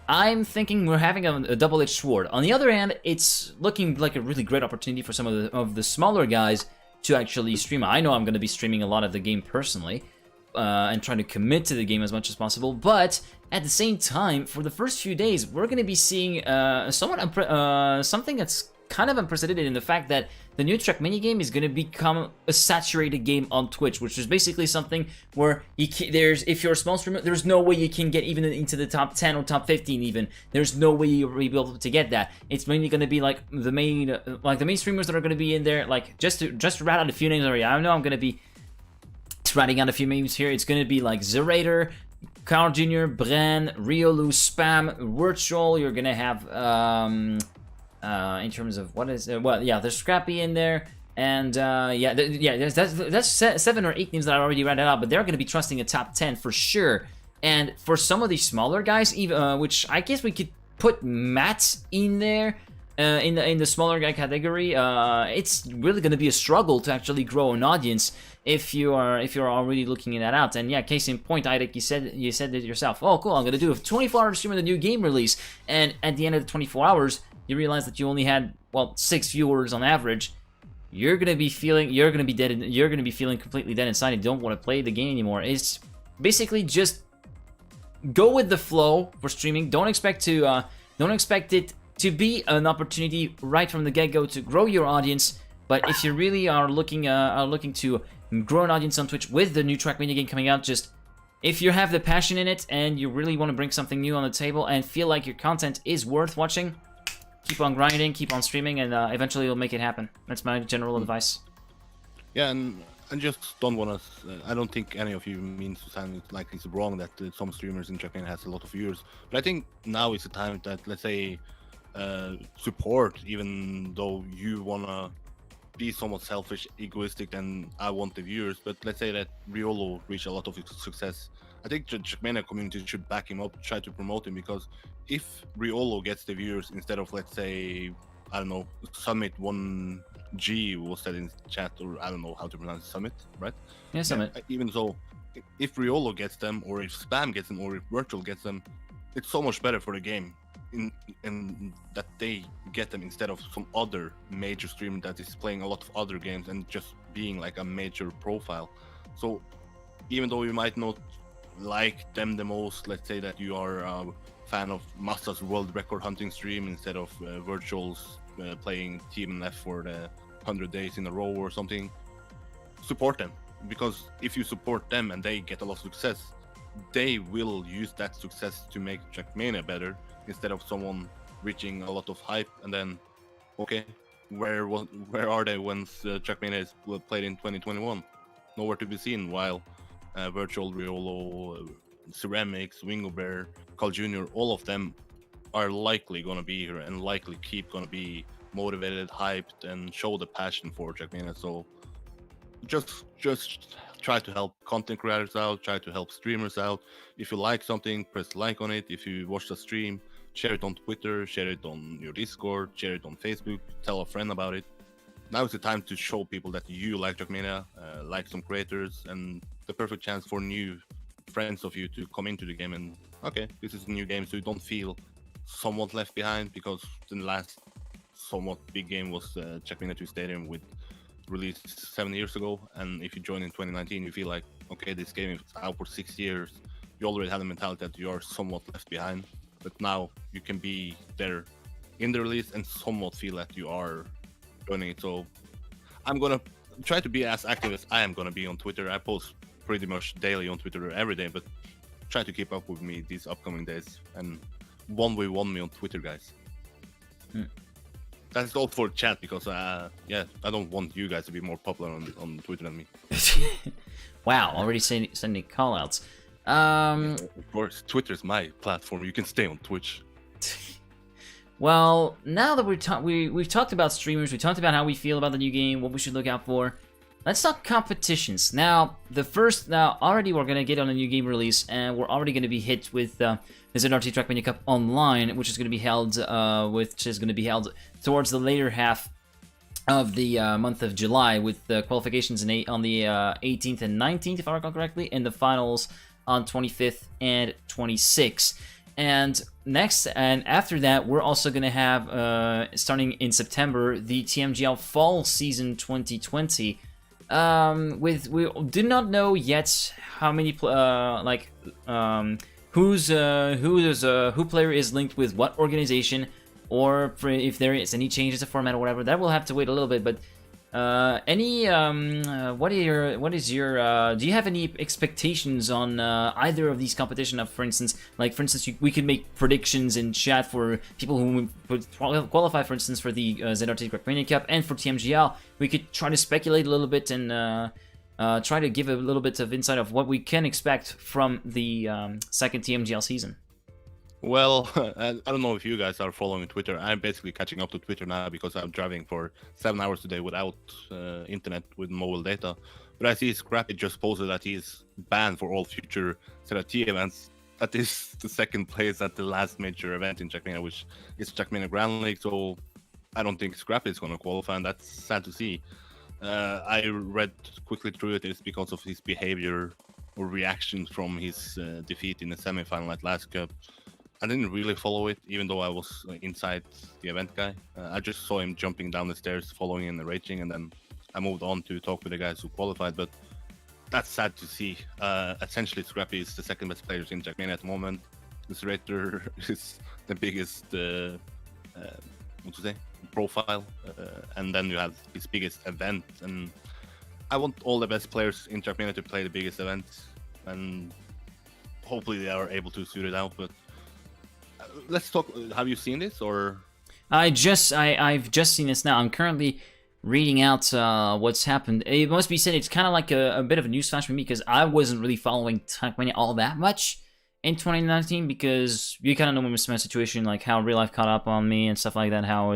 I'm thinking we're having a double-edged sword. On the other hand, it's looking like a really great opportunity for some of the smaller guys to actually stream. I know I'm going to be streaming a lot of the game personally, and trying to commit to the game as much as possible. But at the same time, for the first few days, we're going to be seeing something that's kind of unprecedented in the fact that the new Trackmania game is going to become a saturated game on Twitch, which is basically something where if you're a small streamer, there's no way you can get even into the top 10 or top 15 even. There's no way you'll be able to get that. It's mainly going to be like the main streamers that are going to be in there. Like just to rat out a few names already. I know I'm going to be ratting out a few names here. It's going to be like Zerator, Carl Jr., Bren, Riolu, Spam, Virtual. You're going to have in terms of what is there's Scrappy in there, and that's 7 or 8 names that I already read out, but they're going to be trusting a top 10 for sure. And for some of these smaller guys, even which I guess we could put Matt in there in the smaller guy category, it's really going to be a struggle to actually grow an audience if you're already looking at that out. And yeah, case in point, Eirik, you said it yourself. Oh, cool! I'm going to do a 24-hour stream of the new game release, and at the end of the 24 hours. You realize that you only had 6 viewers on average. You're gonna be feeling completely dead inside and don't want to play the game anymore. It's basically just go with the flow for streaming. Don't expect it to be an opportunity right from the get-go to grow your audience. But if you really are looking to grow an audience on Twitch with the new Trackmania game coming out, just if you have the passion in it and you really want to bring something new on the table and feel like your content is worth watching, keep on grinding, keep on streaming, and eventually you'll make it happen. That's my general advice. Yeah, and I just don't want to... I don't think any of you means to sound like it's wrong that some streamers in Trackmania has a lot of viewers. But I think now is the time that, let's say, support, even though you want to be somewhat selfish, egoistic, and I want the viewers. But let's say that Riolu reached a lot of success. I think the Trackmania community should back him up, try to promote him, because if Riolu gets the viewers instead of, let's say, I don't know, Summit 1G was said in chat, or I don't know how to pronounce Summit, right? Yeah, Summit. Even so, if Riolu gets them, or if Spam gets them, or if Virtual gets them, it's so much better for the game in that they get them instead of some other major streamer that is playing a lot of other games and just being like a major profile. So even though you might not like them the most, let's say that you are a fan of Masta's world record hunting stream instead of Virtual's playing TMNF for the 100 days in a row or something, support them, because if you support them and they get a lot of success, they will use that success to make Trackmania better, instead of someone reaching a lot of hype and then, okay, where are they when Trackmania is played in 2021? Nowhere to be seen, while Virtual, Riolu, Ceramics, Wingo Bear, Carl Jr., all of them are likely going to be here and likely keep going to be motivated, hyped, and show the passion for Trackmania. So just try to help content creators out, try to help streamers out. If you like something, press like on it. If you watch the stream, share it on Twitter, share it on your Discord, share it on Facebook, tell a friend about it. Now is the time to show people that you like Trackmania, like some creators, and the perfect chance for new friends of you to come into the game and, okay, this is a new game, so you don't feel somewhat left behind, because the last somewhat big game was Trackmania 2 Stadium, with released 7 years ago, and if you join in 2019, you feel like, okay, this game is out for 6 years. You already had the mentality that you are somewhat left behind, but now you can be there in the release and somewhat feel that you are joining it. So I'm gonna try to be as active as I am gonna be on Twitter. I post pretty much daily on Twitter every day, but try to keep up with me these upcoming days and 1v1 me on Twitter, guys. That's all for chat, because yeah, I don't want you guys to be more popular on Twitter than me. Wow, already sending call-outs. Of course, Twitter's my platform. You can stay on Twitch. Well, now that we've talked about streamers, we talked about how we feel about the new game, what we should look out for. Let's talk competitions. Now, already we're gonna get on a new game release, and we're already gonna be hit with the ZRT Trackmania Cup Online, which is gonna be held towards the later half of the month of July, with the qualifications on the 18th and 19th, if I recall correctly, and the finals on 25th and 26th. And next and after that, we're also going to have, starting in September, the TMGL Fall Season 2020. We did not know yet how many, who player is linked with what organization. or if there is any changes to format or whatever. That will have to wait a little bit. But what is your do you have any expectations on either of these competition? For instance, we could make predictions in chat for people who would qualify, for instance, for the ZRT Trackmania Cup and for TMGL. We could try to speculate a little bit and try to give a little bit of insight of what we can expect from the second TMGL season. Well, I don't know if you guys are following Twitter. I'm basically catching up to Twitter now because I'm driving for 7 hours today without internet with mobile data. But I see Scrappy just posted that he's banned for all future ZRT events. That is the second place at the last major event in Trackmania, which is Trackmania Grand League. So I don't think Scrappy is going to qualify, and that's sad to see. I read quickly through it. It's because of his behavior or reactions from his defeat in the semifinal at last cup. I didn't really follow it, even though I was inside the event guy. I just saw him jumping down the stairs, following in the raging, and then I moved on to talk with the guys who qualified. But that's sad to see. Essentially, Scrappy is the second best player in Trackmania at the moment. This Raider is the biggest, profile, and then you have his biggest event. And I want all the best players in Trackmania to play the biggest events, and hopefully they are able to suit it out. But let's talk. Have you seen this, or? I've just seen this now. I'm currently reading out what's happened. It must be said, it's kind of like a bit of a newsflash for me, because I wasn't really following Trackmania all that much in 2019, because you kind of know my situation, like how real life caught up on me and stuff like that. How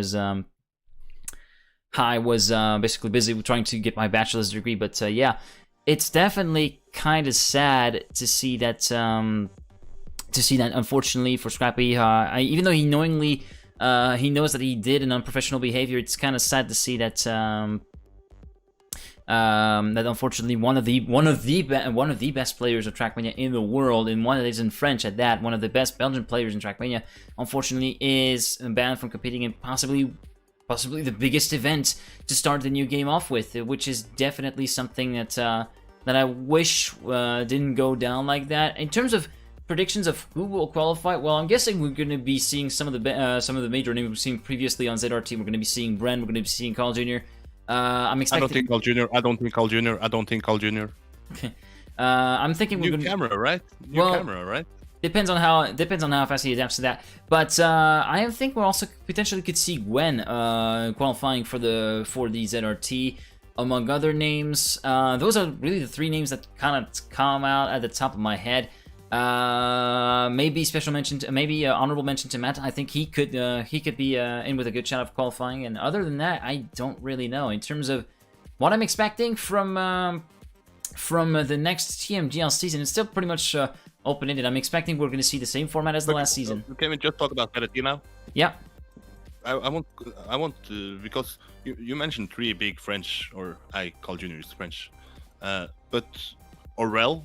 I was basically busy with trying to get my bachelor's degree. But yeah, it's definitely kind of sad to see that. Unfortunately for Scrappy, even though he knowingly he knows that he did an unprofessional behavior, it's kind of sad to see that that unfortunately one of the best players of Trackmania in the world, and one that is in French at that, one of the best Belgian players in Trackmania, unfortunately is banned from competing in possibly the biggest event to start the new game off with, which is definitely something that that I wish didn't go down like that. In terms of predictions of who will qualify, well, I'm guessing we're going to be seeing some of the major names we've seen previously on ZRT. We're going to be seeing Bren. We're going to be seeing Carl Jr. I'm expecting. I don't think Carl Jr. Okay. I'm thinking we're new camera, right? Camera, right? Depends on how fast he adapts to that. But I think we also potentially could see Gwen qualifying for the ZRT, among other names. Those are really the three names that kind of come out at the top of my head. Maybe special mention, maybe honorable mention to Matt. I think he could be in with a good shot of qualifying. And other than that, I don't really know. In terms of what I'm expecting from the next TMGL season, it's still pretty much open-ended. I'm expecting we're going to see the same format as the last season. Can we just talk about ZRT now? Yeah. I want to, because you mentioned three big French, or I call juniors French, but Aurel,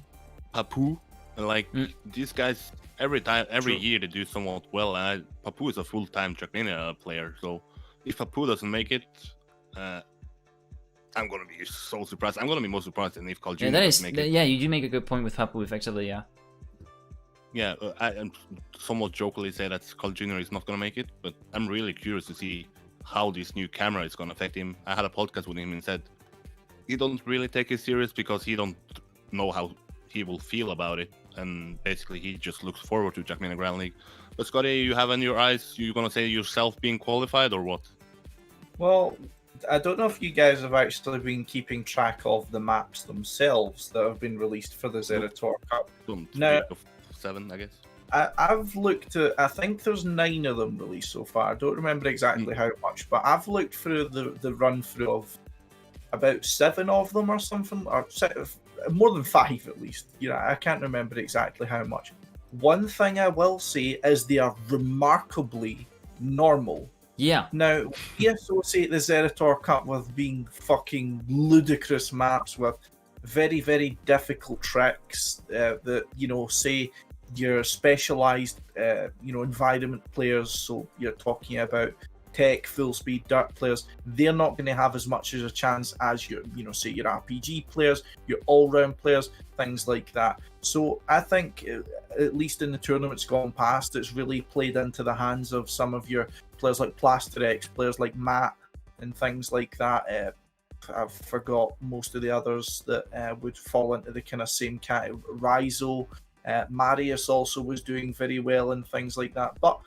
Papou, like these guys, every year they do somewhat well. And Papou is a full-time Trackmania player, so if Papou doesn't make it, I'm gonna be so surprised. I'm gonna be more surprised than if Carl Jr. doesn't make it. Yeah, you do make a good point with Papou, effectively, yeah. Yeah, I somewhat jokingly say that Carl Jr. is not going to make it, but I'm really curious to see how this new camera is going to affect him. I had a podcast with him and said he don't really take it serious because he don't know how he will feel about it, and basically he just looks forward to Trackmania Grand League. But Scotty, you have in your eyes, you going to say yourself being qualified or what? Well, I don't know if you guys have actually been keeping track of the maps themselves that have been released for the ZRT Cup. Now, 7, I guess. I've looked at, I think there's 9 of them released so far. I don't remember exactly how much, but I've looked through the run through of about 7 of them or something, or more than 5 at least. You know, I can't remember exactly how much. One thing I will say is they are remarkably normal. Yeah. Now, we associate the ZRT Cup with being fucking ludicrous maps with very, very difficult tricks that, you know, say your specialized, environment players. So you're talking about tech, full speed dirt players, they're not going to have as much as a chance as your, say your RPG players, your all-round players, things like that. So I think, at least in the tournaments gone past, it's really played into the hands of some of your players like Plasterex, players like Matt, and things like that. I've forgot most of the others that would fall into the kind of same category. Rizo, Marius also was doing very well and things like that. But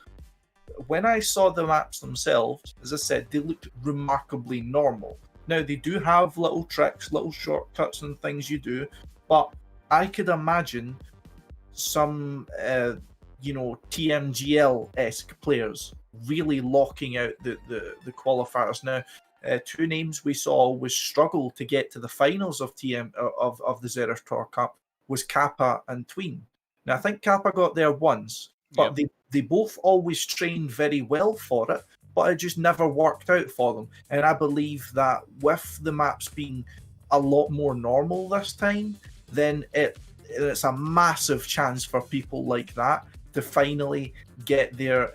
when I saw the maps themselves, as I said, they looked remarkably normal. Now, they do have little tricks, little shortcuts and things you do, but I could imagine some, TMGL-esque players really locking out the qualifiers. Now, two names we saw was struggle to get to the finals of of the Zerator Cup was Kappa and Tween. Now, I think Kappa got there once, but they both always trained very well for it, but it just never worked out for them. And I believe that with the maps being a lot more normal this time, then it's a massive chance for people like that to finally get their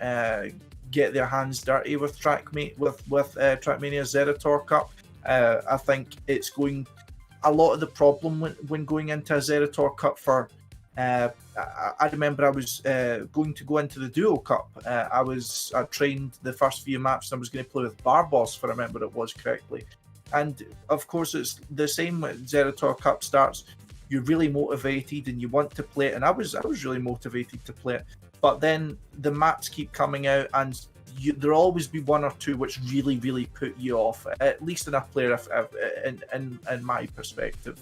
hands dirty with Trackmania Zerator Cup. I think it's going a lot of the problem when going into a Zerator Cup for. I remember I was going to go into the Duo Cup. I trained the first few maps and I was going to play with Barboss, if I remember it was correctly. And of course, it's the same when Zerator Cup starts. You're really motivated and you want to play it, and I was really motivated to play it. But then the maps keep coming out, and there'll always be one or two which really, really put you off. At least in a player, in my perspective.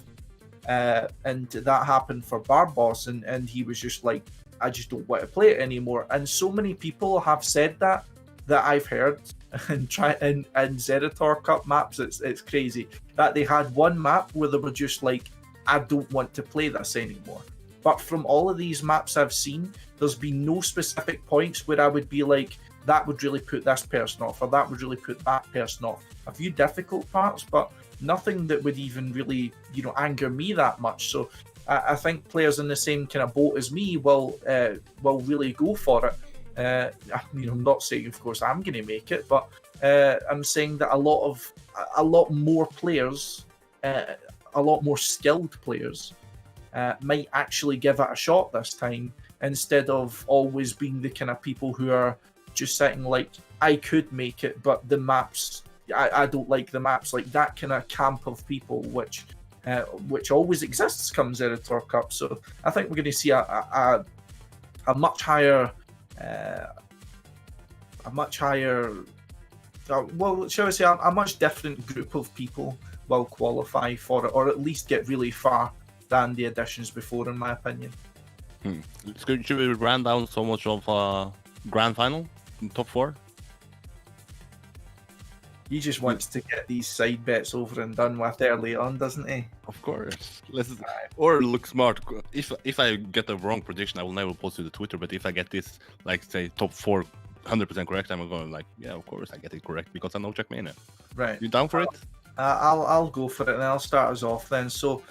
And that happened for Barboss, and he was just like, I just don't want to play it anymore. And so many people have said that I've heard and Zerator Cup maps. It's crazy that they had one map where they were just like, I don't want to play this anymore. But from all of these maps I've seen, there's been no specific points where I would be like, that would really put this person off, or that would really put that person off. A few difficult parts, but nothing that would even really, anger me that much. So I think players in the same kind of boat as me will really go for it. I'm not saying, of course, I'm going to make it, but I'm saying that a lot more players, a lot more skilled players, might actually give it a shot this time, instead of always being the kind of people who are just sitting like, I could make it, but the maps, I don't like the maps. Like that kind of camp of people, which always exists come Zerator Cup. So I think we're going to see a much higher, well, shall we say, a much different group of people will qualify for it, or at least get really far than the editions before, in my opinion. Should we run down so much of grand final, top 4? He just wants to get these side bets over and done with early on, doesn't he? Of course. Or look smart. If I get the wrong prediction, I will never post to the Twitter. But if I get this, like say top 4, 100% correct, I'm going like, yeah, of course I get it correct because I know Trackmania. Right. You down for it? I'll go for it, and I'll start us off then. So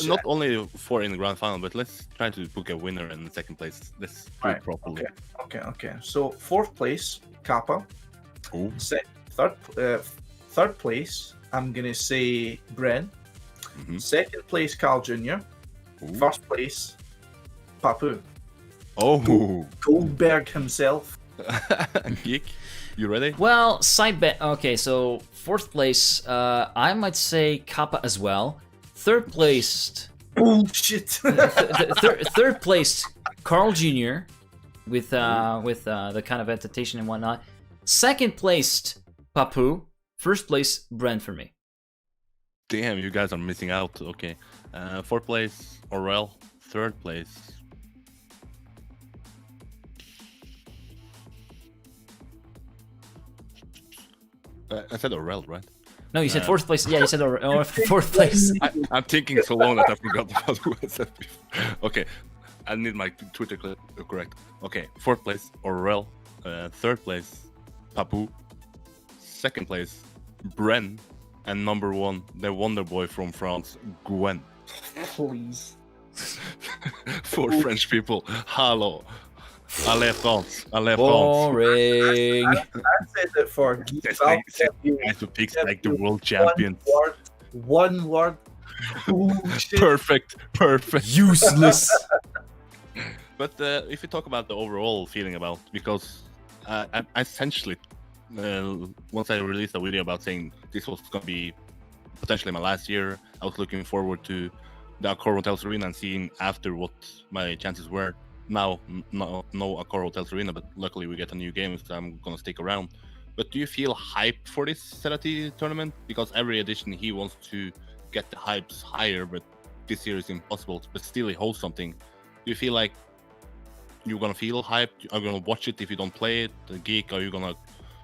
not only 4 in the grand final, but let's try to book a winner in the second place. Let's do it properly. Okay. So 4th place, Kappa. Ooh. Third place, I'm gonna say Bren. Mm-hmm. 2nd place, Carl Jr. Ooh. 1st place, Papu. Oh, Goldberg himself. Geek, you ready? Well, side bet. Okay, so 4th place, I might say Kappa as well. 3rd place, bullshit. third place, Carl Jr. with the kind of adaptation and whatnot. 2nd place, Papu. 1st place, Brent for me. Damn, you guys are missing out. Okay. 4th place, Aurel. 3rd place. I said Aurel, right? No, you said 4th place. Yeah, you said 4th place. I'm thinking so long that I forgot about who I said before. Okay. I need my Twitter correct. Okay. 4th place, Aurel. 3rd place, Papu. 2nd place, Bren, and number 1, the Wonder Boy from France, Gwen. Please. 4 French people. Hello. I left on. Boring. I said it for geeks. It's I'll like tell you guys to pick give like the you world champions. One word. Bullshit. Perfect. Useless. But if you talk about the overall feeling about, because I essentially, once I released a video about saying this was going to be potentially my last year, I was looking forward to the Accor Hotels Arena and seeing after what my chances were. Now, no Accor Hotels Arena, but luckily we get a new game, so I'm going to stick around. But do you feel hyped for this Serati tournament? Because every edition he wants to get the hypes higher, but this year is impossible. But still he holds something. Do you feel like you're gonna feel hyped? Are you gonna watch it if you don't play it? The Geek, are you gonna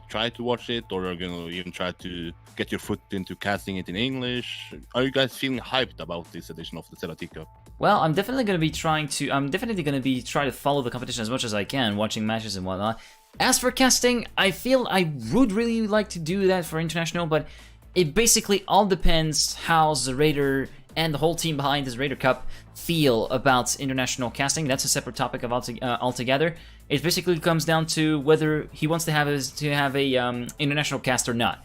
try to watch it, or are you gonna even try to get your foot into casting it in English? Are you guys feeling hyped about this edition of the Serati Cup? Well, I'm definitely going to be trying to follow the competition as much as I can, watching matches and whatnot. As for casting, I feel I would really like to do that for international, but it basically all depends how the Raider and the whole team behind this Raider Cup feel about international casting. That's a separate topic of altogether. It basically comes down to whether he wants to have a international cast or not.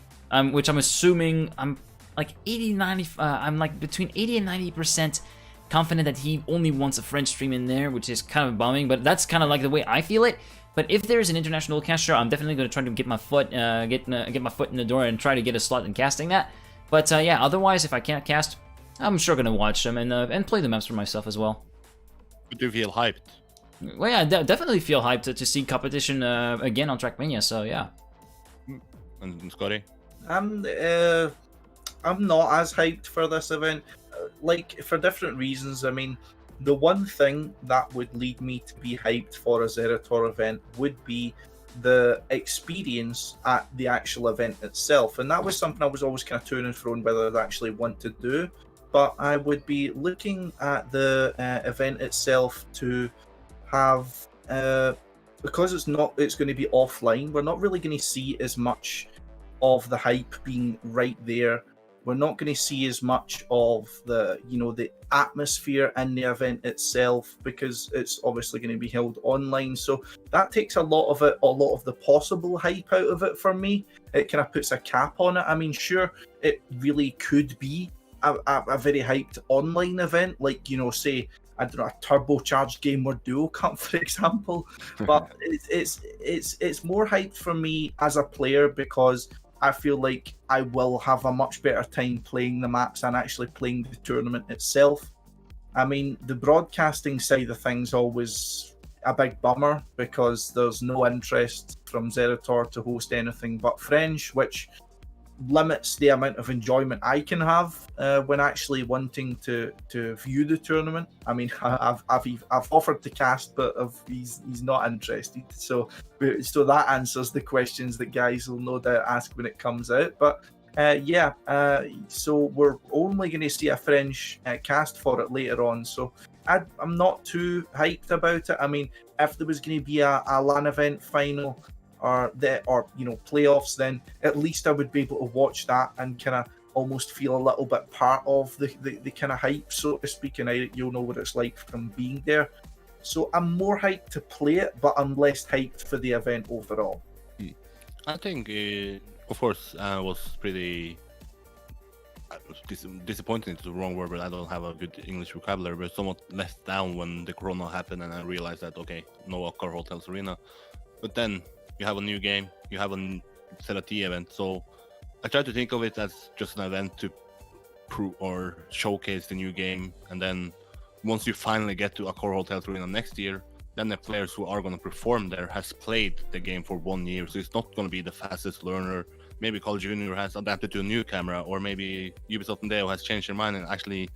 Which I'm assuming I'm like 80-90. I'm like between 80 and 90% confident that he only wants a French stream in there, which is kind of bombing. But that's kind of like the way I feel it. But if there's an international caster, I'm definitely going to try to get my foot get my foot in the door and try to get a slot in casting that. But yeah, otherwise, if I can't cast, I'm sure going to watch them and play the maps for myself as well. But do you feel hyped? Well, yeah, definitely feel hyped to see competition again on Trackmania. So yeah. And Scotty? I'm not as hyped for this event, like for different reasons. I mean, the one thing that would lead me to be hyped for a Zerator event would be the experience at the actual event itself, and that was something I was always kind of to and fro whether I'd actually want to do. But I would be looking at the event itself to have, because it's going to be offline, we're not really going to see as much of the hype being right there. We're not going to see as much of the atmosphere in the event itself, because it's obviously going to be held online. So that takes a lot of the possible hype out of it for me. It kind of puts a cap on it. I mean, sure, it really could be a very hyped online event, like, say, I don't know, a turbocharged Game War Duo Cup, for example. But it's more hyped for me as a player, because I feel like I will have a much better time playing the maps and actually playing the tournament itself. I mean, the broadcasting side of things always a big bummer, because there's no interest from Zerator to host anything but French, which limits the amount of enjoyment I can have when actually wanting to view the tournament. I mean, I've offered to cast, but he's not interested. So that answers the questions that guys will no doubt ask when it comes out. But so we're only going to see a French cast for it later on. So I'm not too hyped about it. I mean, if there was going to be a LAN event final or playoffs, then at least I would be able to watch that and kind of almost feel a little bit part of the kind of hype, so to speak. And Eirik, you'll know what it's like from being there. So I'm more hyped to play it, but I'm less hyped for the event overall. I think, of course, I was pretty disappointed is the wrong word, but I don't have a good English vocabulary, but somewhat let down when the corona happened and I realized that, okay, no Accor Hotels Arena. But then you have a new game, you have a Serati event, so I try to think of it as just an event to prove or showcase the new game, and then once you finally get to Accor Hotels Arena next year, then the players who are going to perform there has played the game for 1 year, so it's not going to be the fastest learner. Maybe Carl Jr. has adapted to a new camera, or maybe Ubisoft and Deo has changed their mind and actually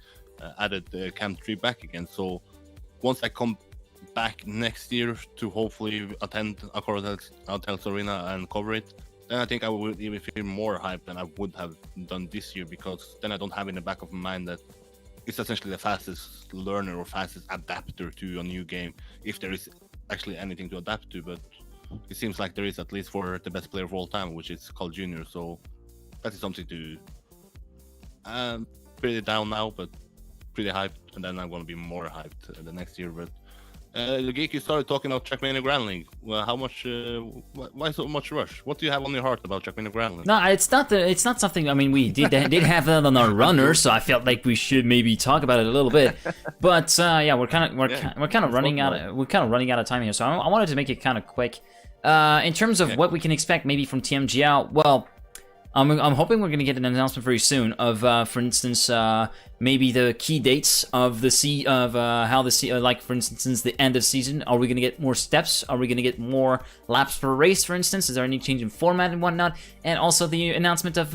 added the Cam 3 back again. So once I come back next year to hopefully attend Accor Hotels Arena and cover it, then I think I would even feel more hype than I would have done this year, because then I don't have in the back of my mind that it's essentially the fastest learner or fastest adapter to a new game, if there is actually anything to adapt to. But it seems like there is, at least for the best player of all time, which is Carl Jr. So that is something to pretty down now, but pretty hyped, and then I'm going to be more hyped the next year. But The geek, you started talking about Trackmania Grand League. Well, how much? Why so much rush? What do you have on your heart about Trackmania Grand League? No, it's not something. I mean, we did have that on our runner, so I felt like we should maybe talk about it a little bit. But yeah, we're kind of running out of time here, so I wanted to make it kind of quick. In terms of what we can expect maybe from TMGL, well, I'm hoping we're going to get an announcement very soon of, for instance, maybe the key dates of how the like for instance the end of season. Are we going to get more steps? Are we going to get more laps per race? For instance, is there any change in format and whatnot? And also the announcement of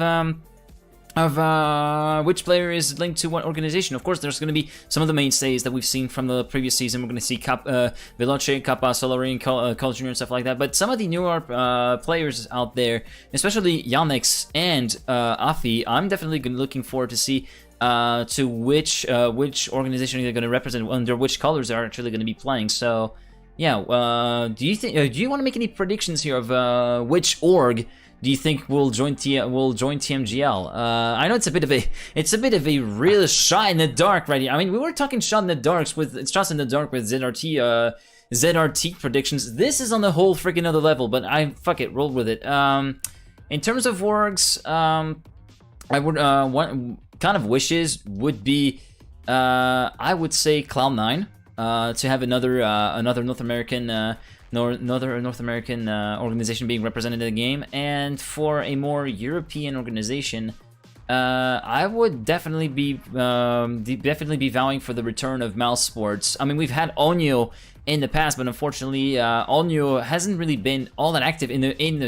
which player is linked to what organization. Of course, there's going to be some of the mainstays that we've seen from the previous season. We're going to see Veloce, Kappa, Solari, and Call Jr. and stuff like that. But some of the newer players out there, especially Yannick's and Afi, I'm definitely looking forward to see to which organization they're going to represent, under which colors they're actually going to be playing. So, yeah, do you want to make any predictions here of which org do you think will join TMGL? I know it's a bit of a real shot in the dark right here. I mean, we were talking shots in the dark with ZRT predictions. This is on the whole freaking other level, but roll with it. In terms of orgs, I would one kind of wishes would be I would say Cloud9 to have another North American. North American organization being represented in the game, and for a more European organization, I would definitely be vowing for the return of Mouse Sports. I mean, we've had Onyo in the past, but unfortunately, Onyo hasn't really been all that active in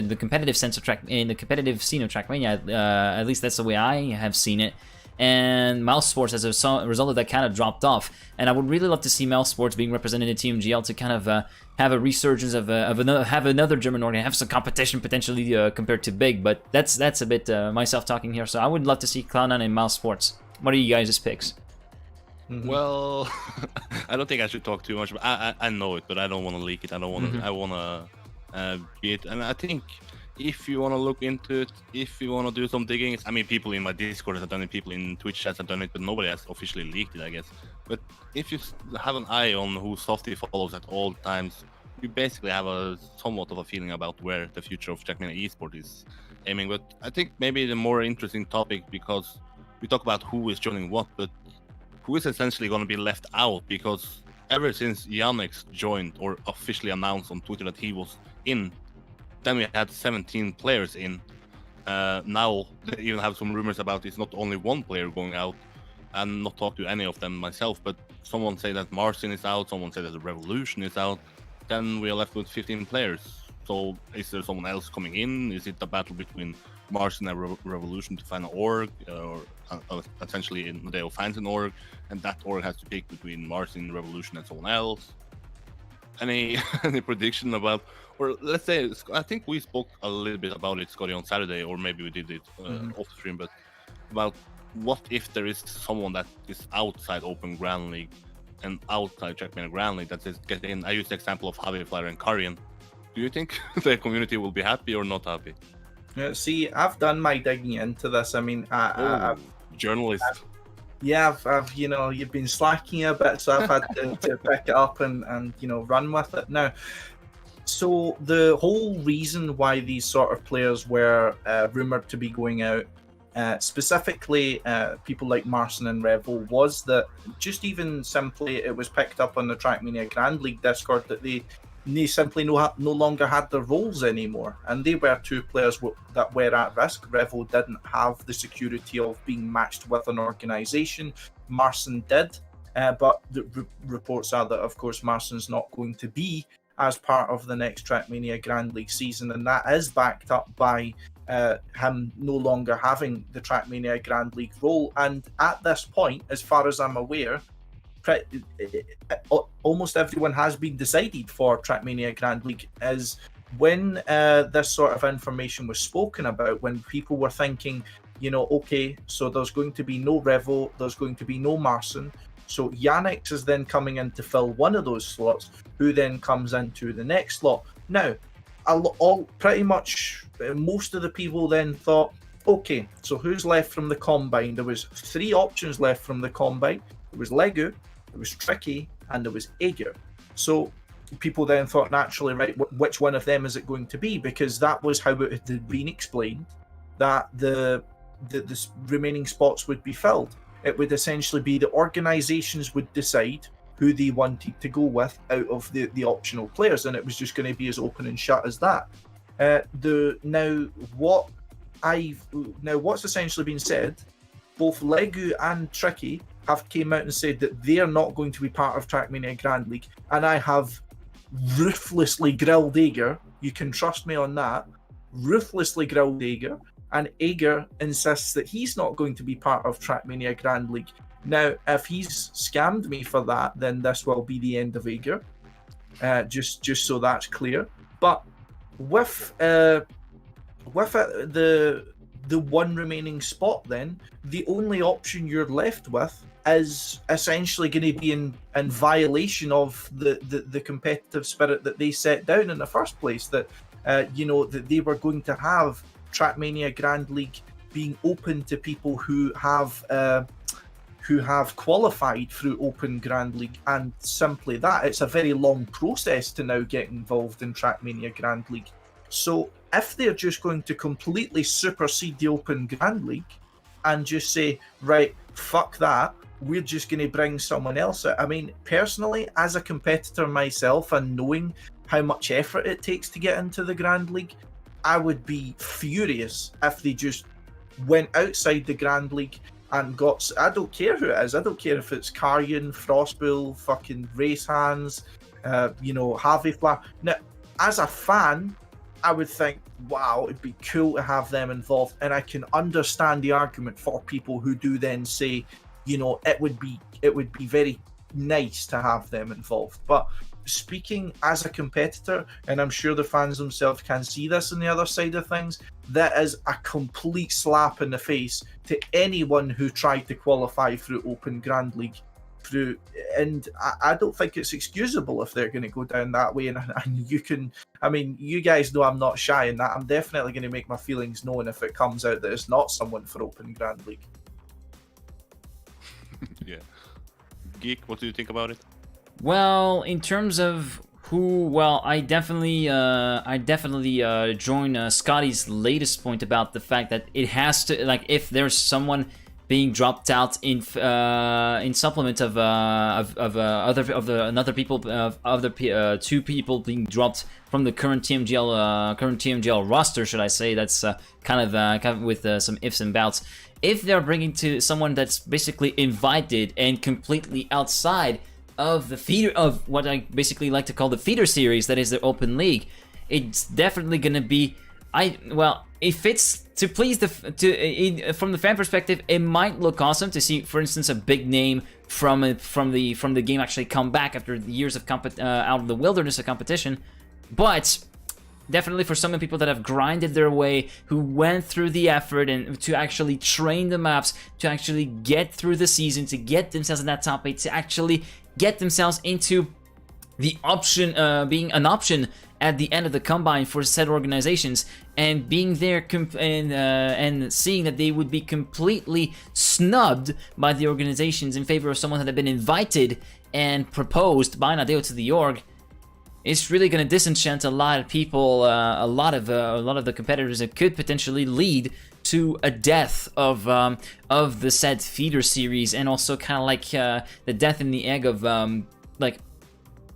the competitive sense of in the competitive scene of Trackmania. At least that's the way I have seen it. And Mouse Sports, as a result of that, kind of dropped off. And I would really love to see Mouse Sports being represented in TMGL to kind of have a resurgence of another German organ, have some competition potentially compared to Big. But that's a bit myself talking here. So I would love to see Cloud9 and Mouse Sports. What are you guys' picks? Well, I don't think I should talk too much. But I know it, but I don't want to leak it. I don't want to. I want to be it. And I think, if you want to look into it, if you want to do some digging, I mean, people in my Discord have done it, people in Twitch chats have done it, but nobody has officially leaked it, I guess. But if you have an eye on who Softy follows at all times, you basically have a somewhat of a feeling about where the future of Trackmania eSport is aiming. But I think maybe the more interesting topic, because we talk about who is joining what, but who is essentially going to be left out, because ever since Yannick joined or officially announced on Twitter that he was in, then we had 17 players in. Now they even have some rumors about it's not only one player going out. I'm not talked to any of them myself, but someone say that Marcin is out, someone say that the Revolution is out. Then we are left with 15 players. So is there someone else coming in? Is it a battle between Marcin and Revolution to find an org, or essentially Nadeo finds an org, and that org has to pick between Marcin, Revolution, and someone else? Any prediction about? Or let's say, I think we spoke a little bit about it, Scotty, on Saturday, or maybe we did it off the stream, but about what if there is someone that is outside Open Grand League and outside Trackmania Grand League that is getting, I use the example of Javier Flyer and Karian. Do you think the community will be happy or not happy? See, I've done my digging into this. I mean, I've journalist. I've you've been slacking a bit, so I've had to pick it up and run with it now. So the whole reason why these sort of players were rumored to be going out, specifically people like Marcin and Revel, was that just even simply it was picked up on the Trackmania Grand League Discord that they simply no longer had their roles anymore, and they were two players that were at risk. Revel didn't have the security of being matched with an organisation. Marcin did, but the reports are that, of course, Marcin's not going to be as part of the next Trackmania Grand League season, and that is backed up by him no longer having the Trackmania Grand League role. And at this point, as far as I'm aware, almost everyone has been decided for Trackmania Grand League. Is when this sort of information was spoken about, when people were thinking, okay, so there's going to be no Revo, there's going to be no Marcin, so Yannick is then coming in to fill one of those slots, who then comes into the next slot. Now, pretty much most of the people then thought, okay, so who's left from the Combine? There was 3 options left from the Combine. There was Legu, there was Tricky, and there was Aegir. So people then thought naturally, right, which one of them is it going to be? Because that was how it had been explained, that the remaining spots would be filled. It would essentially be the organizations would decide who they wanted to go with out of the optional players, and it was just going to be as open and shut as that. What's essentially been said, both Legu and Tricky have came out and said that they are not going to be part of Trackmania Grand League, and I have ruthlessly grilled Eirik. You can trust me on that. Ruthlessly grilled Eirik, and Eirik insists that he's not going to be part of Trackmania Grand League. Now, if he's scammed me for that, then this will be the end of Eirik. Just so that's clear. But with the one remaining spot, then the only option you're left with is essentially going to be in violation of the competitive spirit that they set down in the first place. That that they were going to have Trackmania Grand League being open to people who have qualified through Open Grand League, and simply that. It's a very long process to now get involved in Trackmania Grand League. So if they're just going to completely supersede the Open Grand League and just say, right, fuck that, we're just going to bring someone else out. I mean, personally, as a competitor myself and knowing how much effort it takes to get into the Grand League, I would be furious if they just went outside the Grand League and got... I don't care who it is. I don't care if it's Karyan, Frostbull, fucking Race Hands, Harvey Fla. Now, as a fan, I would think, wow, it'd be cool to have them involved. And I can understand the argument for people who do then say, it would be very nice to have them involved. But speaking as a competitor, and I'm sure the fans themselves can see this on the other side of things, that is a complete slap in the face to anyone who tried to qualify through Open Grand League. And I don't think it's excusable if they're going to go down that way. And you guys know I'm not shy in that. I'm definitely going to make my feelings known if it comes out that it's not someone for Open Grand League. Yeah. Geek, what do you think about it? Well, in terms of I definitely join Scotty's latest point about the fact that it has to, like, if there's someone being dropped out in supplement of two people being dropped from the current TMGL roster, should I say? That's kind of with some ifs and buts. If they're bringing to someone that's basically invited and completely outside of the feeder of what I basically like to call the feeder series, that is the Open League, it's definitely gonna be. If it's to please from the fan perspective, it might look awesome to see, for instance, a big name from the game actually come back after the years of out of the wilderness of competition. But definitely for some people that have grinded their way, who went through the effort and to actually train the maps, to actually get through the season, to get themselves in that top 8, to actually get themselves into the option, being an option at the end of the combine for said organizations, and being there and seeing that they would be completely snubbed by the organizations in favor of someone that had been invited and proposed by Nadeo to the org, it's really going to disenchant a lot of people, a lot of the competitors. It could potentially lead to a death of the said feeder series, and also kind of like the death in the egg of like.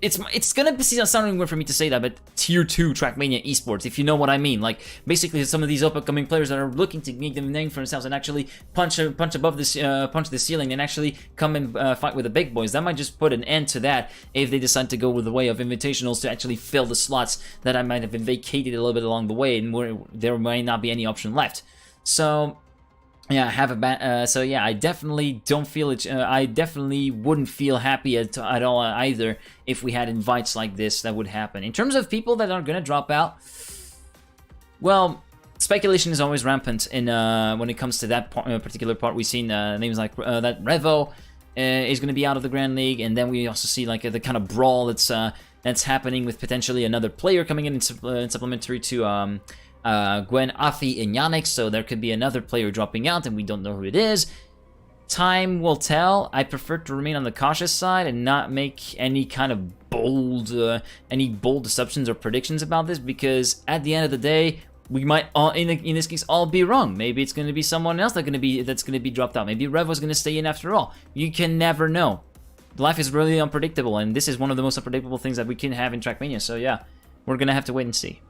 It's gonna be sounding weird for me to say that, but tier 2 Trackmania esports, if you know what I mean. Like, basically some of these upcoming players that are looking to make them a name for themselves and actually punch above this punch the ceiling and actually come and fight with the big boys. That might just put an end to that if they decide to go with the way of invitationals to actually fill the slots that I might have been vacated a little bit along the way, and where there might not be any option left. So yeah, I definitely don't feel it. I definitely wouldn't feel happy at all either if we had invites like this that would happen. In terms of people that are gonna drop out, well, speculation is always rampant in when it comes to that particular part. We've seen names like that Revo is gonna be out of the Grand League, and then we also see like the kind of brawl that's happening with potentially another player coming in supplementary to Gwen, Afi, and Yannick, so there could be another player dropping out, and we don't know who it is. time will tell. I prefer to remain on the cautious side and not make any kind of bold assumptions or predictions about this, because at the end of the day, we might all, in this case, all be wrong. Maybe it's going to be someone else that's going to be dropped out. Maybe Revo's going to stay in after all. You can never know. Life is really unpredictable, and this is one of the most unpredictable things that we can have in Trackmania. So yeah, we're going to have to wait and see.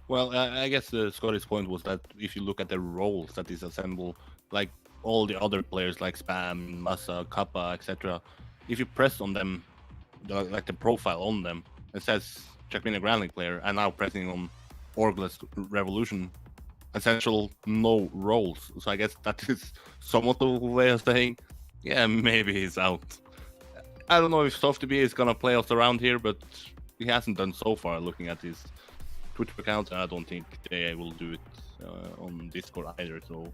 Well, I guess Scotty's point was that if you look at the roles that is assembled, like all the other players like Spam, Massa, Kappa, etc., if you press on them, like the profile on them, it says Trackmania Grand League player, and now pressing on Orgless Revolution, essential no roles. So I guess that is somewhat of a way of saying, yeah, maybe he's out. I don't know if Softy is gonna play us around here, but he hasn't done so far. Looking at his Twitch account, I don't think they will do it on Discord either. So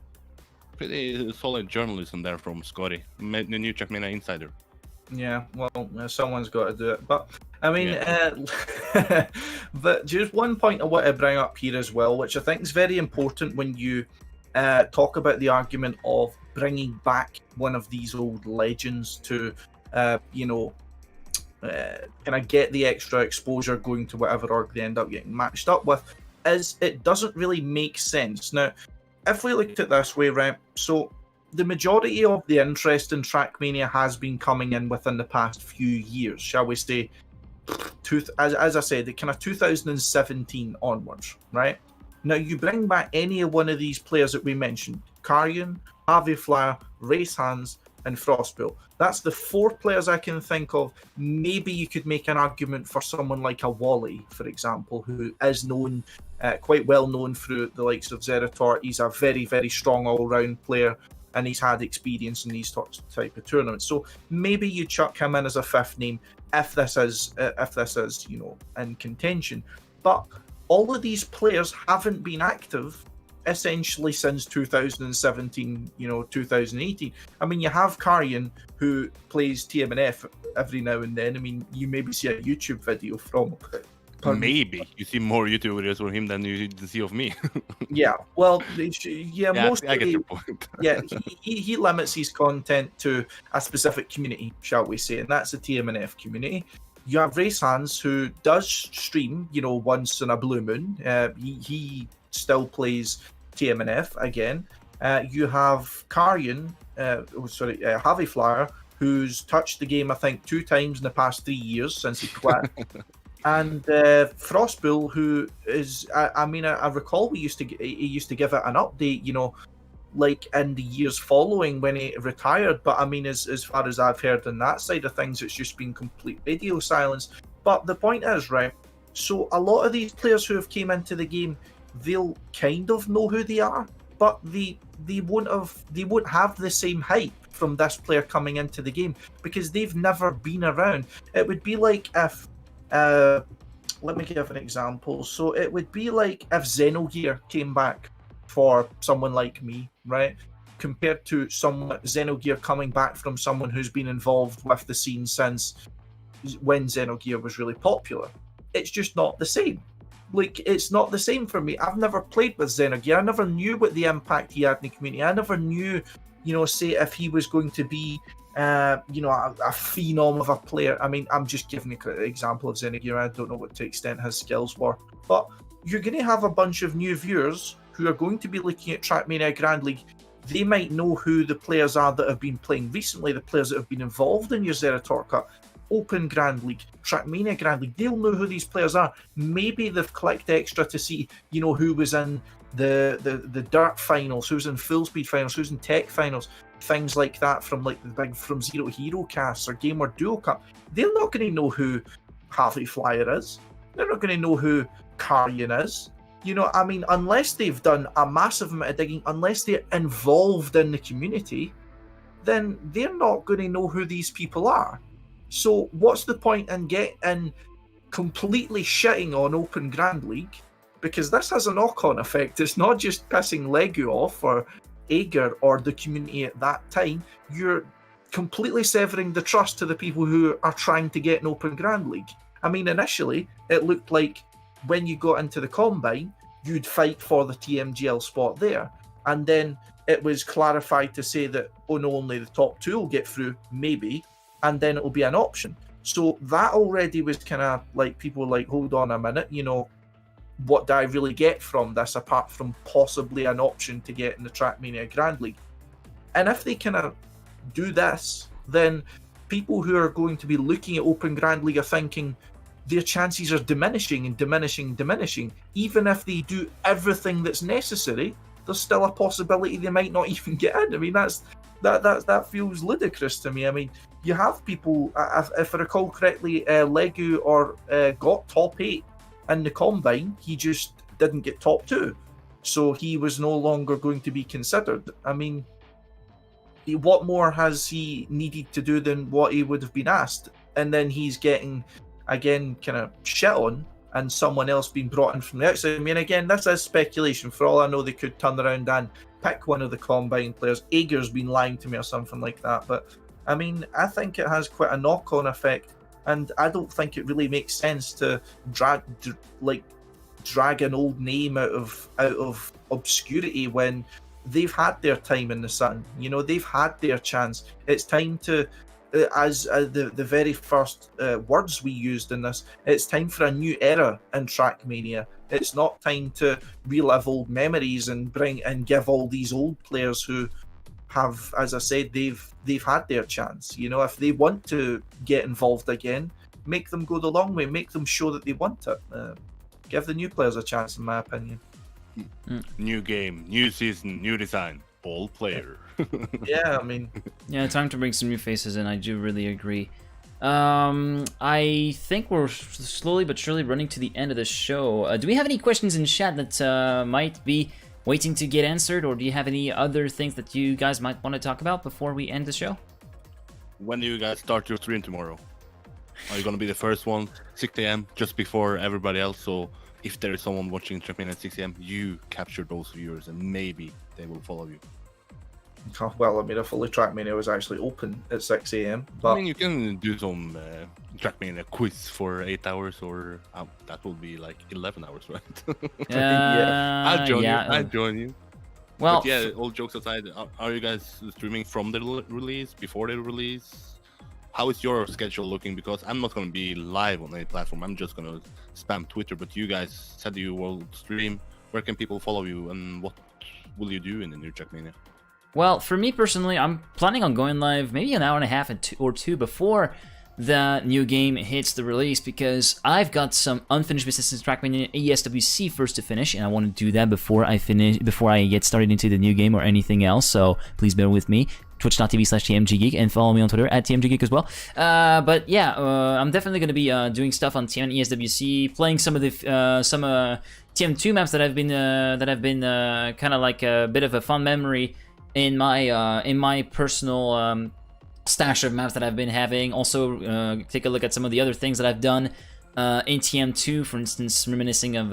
pretty solid journalism there from Scotty, the new Trackmania insider. Yeah, well, someone's got to do it. But I mean, but just one point I want to bring up here as well, which I think is very important when you talk about the argument of bringing back one of these old legends to, kind of get the extra exposure going to whatever org they end up getting matched up with, is it doesn't really make sense. Now, if we look at it this way, right, so the majority of the interest in Trackmania has been coming in within the past few years, shall we say, as I said, the kind of 2017 onwards, right? Now, you bring back any one of these players that we mentioned, Carrion, Harvey Flyer, Race Hands, and Frostbill. That's the 4 players I can think of. Maybe you could make an argument for someone like a Wally, for example, who is known, quite well known through the likes of Zerator. He's a very, very strong all-round player, and he's had experience in these type of tournaments. So maybe you chuck him in as a 5th name if this is in contention. But all of these players haven't been active essentially since 2017, 2018. I mean, you have Carrion, who plays TMNF every now and then. I mean, you maybe see a YouTube video from Maybe you see more YouTube videos from him than you see of me. Yeah, well, mostly, I get your point. Yeah, he limits his content to a specific community, shall we say, and that's the TMNF community. You have Race Hands, who does stream, once in a blue moon. He still plays TMNF again. You have Carrion, Harvey Flyer, who's touched the game, I think, 2 times in the past 3 years since he quit. And Frostbill, who is, I recall he used to give it an update, like in the years following when he retired. But I mean, as far as I've heard on that side of things, it's just been complete radio silence. But the point is, right, so a lot of these players who have came into the game, they'll kind of know who they are, but they won't have the same hype from this player coming into the game because they've never been around. It would be like if let me give an example. So it would be like if Xenogear came back for someone like me, right? Compared to Xenogear coming back from someone who's been involved with the scene since when Xenogear was really popular. It's just not the same. Like, it's not the same for me. I've never played with Xenogear. I never knew what the impact he had in the community. I never knew, say if he was going to be a phenom of a player. I mean, I'm just giving an example of Xenogear. I don't know what to extent his skills were. But you're going to have a bunch of new viewers who are going to be looking at Trackmania Grand League. They might know who the players are that have been playing recently, the players that have been involved in your Zerator Cup, Open Grand League, Trackmania Grand League. They'll know who these players are. Maybe they've clicked extra to see, who was in the Dirt finals, who's in Full Speed finals, who's in Tech finals, things like that from Zero Hero casts or Game World Duo Cup. They're not going to know who Harvey Flyer is. They're not going to know who Carrion is. Unless they've done a massive amount of digging, unless they're involved in the community, then they're not going to know who these people are. So what's the point in completely shitting on Open Grand League? Because this has a knock-on effect. It's not just pissing Legu off or Ager or the community at that time. You're completely severing the trust to the people who are trying to get an Open Grand League. I mean, initially, it looked like when you got into the Combine, you'd fight for the TMGL spot there. And then it was clarified to say that, oh no, only the top 2 will get through, maybe, and then it'll be an option. So that already was kind of like, people were like, hold on a minute, what do I really get from this apart from possibly an option to get in the Trackmania Grand League? And if they kind of do this, then people who are going to be looking at Open Grand League are thinking their chances are diminishing and diminishing. Even if they do everything that's necessary, there's still a possibility they might not even get in. I mean, that feels ludicrous to me. I mean, you have people, if I recall correctly, Legu got top 8 in the Combine. He just didn't get top 2. So he was no longer going to be considered. I mean, what more has he needed to do than what he would have been asked? And then he's getting, again, kind of shit on, and someone else being brought in from the outside. I mean, again, this is speculation. For all I know, they could turn around and pick one of the Combine players. Ager's been lying to me or something like that. But, I mean, I think it has quite a knock-on effect, and I don't think it really makes sense to drag an old name out of obscurity when they've had their time in the sun. They've had their chance. It's time to, as the very first words we used in this, it's time for a new era in Trackmania. It's not time to relive old memories and give all these old players who have, as I said, they've had their chance. If they want to get involved again, make them go the long way. Make them show that they want it. Give the new players a chance, in my opinion. New game, new season, new design, all player. Yeah, I mean... Yeah, time to bring some new faces in. I do really agree. I think we're slowly but surely running to the end of the show. Do we have any questions in chat that might be waiting to get answered, or do you have any other things that you guys might want to talk about before we end the show? When do you guys start your stream tomorrow? Are you going to be the first one, 6 a.m., just before everybody else? So if there is someone watching Trackmania at 6 a.m., you capture those viewers and maybe they will follow you. Well, I mean, if fully Trackmania was actually open at 6 a.m. But I mean, you can do some Trackmania quiz for 8 hours, or that will be like 11 hours, right? Yeah. I'll join you. Well, but yeah, all jokes aside, are you guys streaming from the release, before the release? How is your schedule looking? Because I'm not going to be live on any platform. I'm just going to spam Twitter. But you guys said you will stream. Where can people follow you, and what will you do in the new Trackmania? Well, for me personally, I'm planning on going live maybe an hour and a half or two before the new game hits the release, because I've got some unfinished business in Trackmania ESWC first to finish, and I want to do that before I get started into the new game or anything else. So please bear with me. Twitch.tv/TMGgeek, and follow me on Twitter at TMGgeek as well. But yeah, I'm definitely going to be doing stuff on TM ESWC, playing some of the TM2 maps that have been kind of like a bit of a fun memory in my personal stash of maps that I've been having. Also, take a look at some of the other things that I've done in TM2, for instance, reminiscing of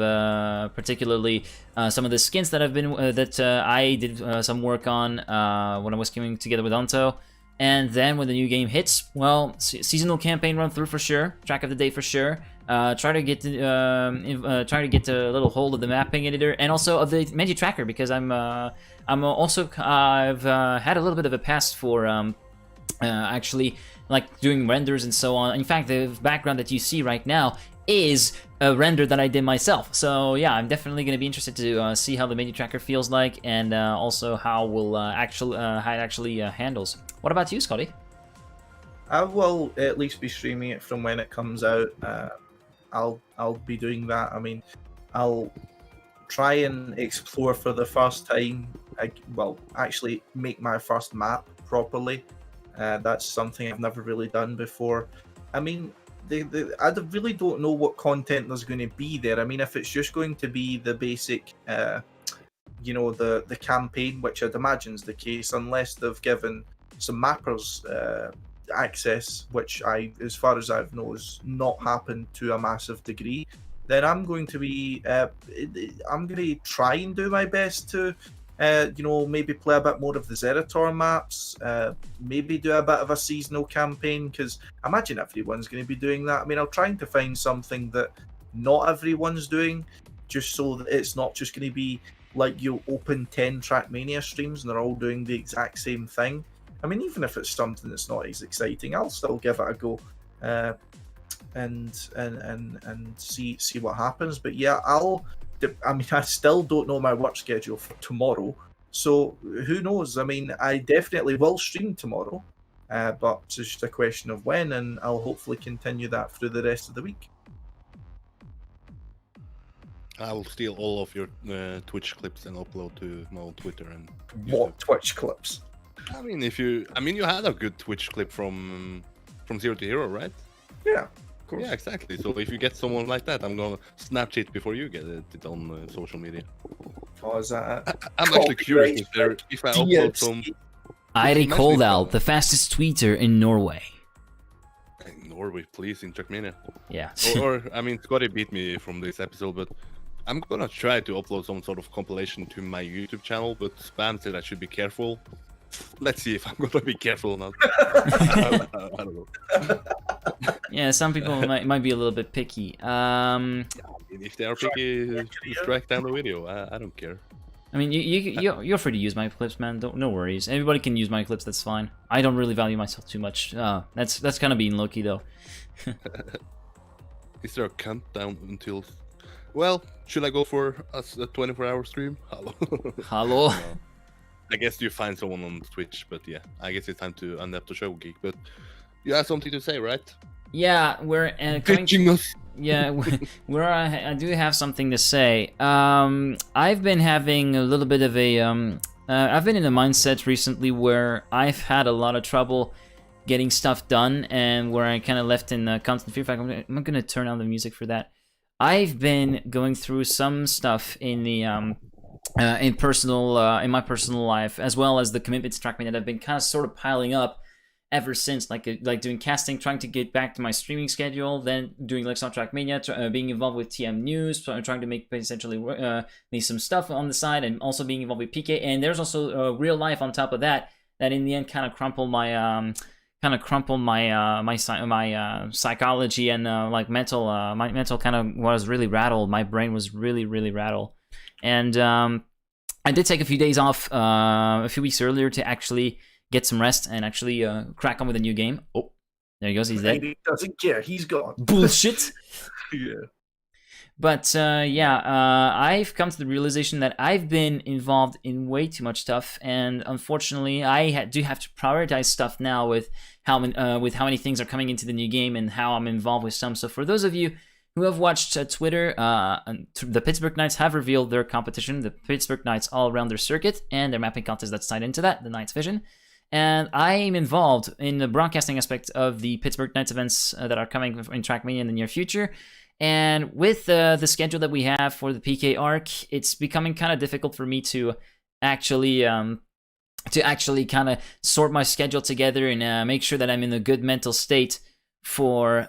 particularly some of the skins that I've been I did some work on when I was coming together with Anto. And then when the new game hits, well, seasonal campaign run through for sure, track of the day for sure. Try to get a little hold of the mapping editor and also of the Menji tracker, because I've had a little bit of a past for actually like doing renders and so on. In fact, the background that you see right now is a render that I did myself. So yeah, I'm definitely going to be interested to see how the Menji tracker feels like, and also how it actually handles. What about you, Scotty? I will at least be streaming it from when it comes out. I'll be doing that. I mean, I'll try and explore for the first time. Actually make my first map properly. That's something I've never really done before. I mean, I really don't know what content there's going to be there. I mean, if it's just going to be the basic, the campaign, which I'd imagine is the case, unless they've given some mappers access, which as far as I know, has not happened to a massive degree, then I'm going to be, I'm going to try and do my best to, maybe play a bit more of the Zerator maps, maybe do a bit of a seasonal campaign, because I imagine everyone's going to be doing that. I mean, I'm trying to find something that not everyone's doing, just so that it's not just going to be like you'll open 10 Trackmania streams and they're all doing the exact same thing. I mean, even if it's something that's not as exciting, I'll still give it a go, and see what happens. But yeah, I mean, I still don't know my work schedule for tomorrow, so who knows? I mean, I definitely will stream tomorrow, but it's just a question of when, and I'll hopefully continue that through the rest of the week. I will steal all of your Twitch clips and upload to my Twitter and What Twitch clips? I mean, you had a good Twitch clip from Zero to Hero, right? Yeah, of course. Yeah, exactly. So if you get someone like that, I'm gonna snatch it before you get it on social media. Oh, is that I'm actually curious if I upload some. Eirik Holdal, the fastest tweeter in Norway. In Norway, please, in Trackmania. Yeah. or I mean, Scotty beat me from this episode, but I'm gonna try to upload some sort of compilation to my YouTube channel. But Spam said I should be careful. Let's see if I'm gonna be careful or not. I don't know. Yeah, some people might be a little bit picky. If they are picky, strike down the video. I don't care. I mean, you're free to use my clips, man. No worries. Everybody can use my clips. That's fine. I don't really value myself too much. That's kind of being low-key, though. Is there a countdown until? Well, should I go for a 24-hour stream? Hello. Hello. No. I guess you find someone on Twitch, but yeah, I guess it's time to end up the show, Geek. But you have something to say, right? Yeah, we're pitching us. Yeah, I do have something to say. I've been having a little bit of a I've been in a mindset recently where I've had a lot of trouble getting stuff done, and where I kind of left in constant fear. In fact, I'm gonna turn on the music for that. I've been going through some stuff in the in my personal life, as well as the commitments to Trackmania that have been kind of sort of piling up ever since, like doing casting, trying to get back to my streaming schedule, then doing Let's Not Trackmania, being involved with TM News, trying to make essentially some stuff on the side, and also being involved with PK. And there's also real life on top of that in the end kind of crumpled my my psychology and like mental my mental kind of was really rattled. My brain was really rattled. And I did take a few days off a few weeks earlier to actually get some rest and actually crack on with a new game. Oh, there he goes. He's dead. He doesn't care. He's gone. Bullshit. Yeah. But I've come to the realization that I've been involved in way too much stuff, and unfortunately, I do have to prioritize stuff now with how many things are coming into the new game and how I'm involved with some. So for those of you who have watched Twitter, the Pittsburgh Knights have revealed their competition, the Pittsburgh Knights all around their circuit, and their mapping contest that's tied into that, the Knights Vision. And I'm involved in the broadcasting aspect of the Pittsburgh Knights events that are coming in Trackmania in the near future. And with the schedule that we have for the PK arc, it's becoming kind of difficult for me to actually kind of sort my schedule together and make sure that I'm in a good mental state for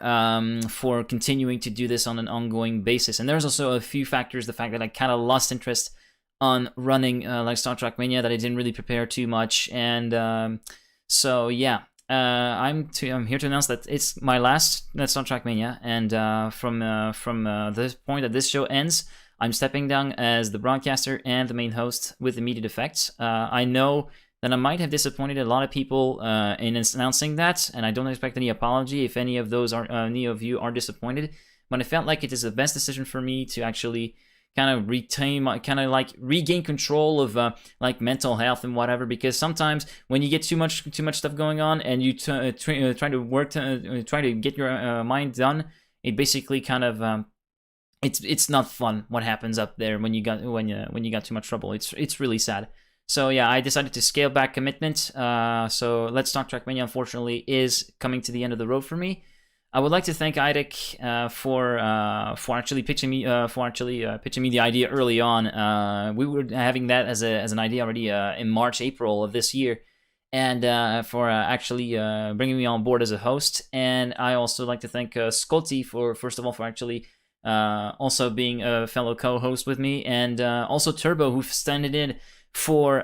continuing to do this on an ongoing basis. And there's also a few factors: the fact that I kind of lost interest on running like Star Trek Mania, that I didn't really prepare too much, and so yeah. I'm here to announce that it's my last Star Trek Mania, and from the point that this show ends, I'm stepping down as the broadcaster and the main host with immediate effect. I know that I might have disappointed a lot of people in announcing that, and I don't expect any apology if any of you are disappointed. But I felt like it is the best decision for me to actually kind of regain control of like mental health and whatever, because sometimes when you get too much stuff going on and you try to get your mind done, it basically kind of it's not fun what happens up there when you got too much trouble. It's really sad. So yeah, I decided to scale back commitment. So Let's Talk Trackmania unfortunately is coming to the end of the road for me. I would like to thank Eirik for actually pitching me the idea early on. We were having that as an idea already in March, April of this year, and for actually bringing me on board as a host. And I also like to thank Scotty for actually also being a fellow co-host with me, and also Turbo, who standing in for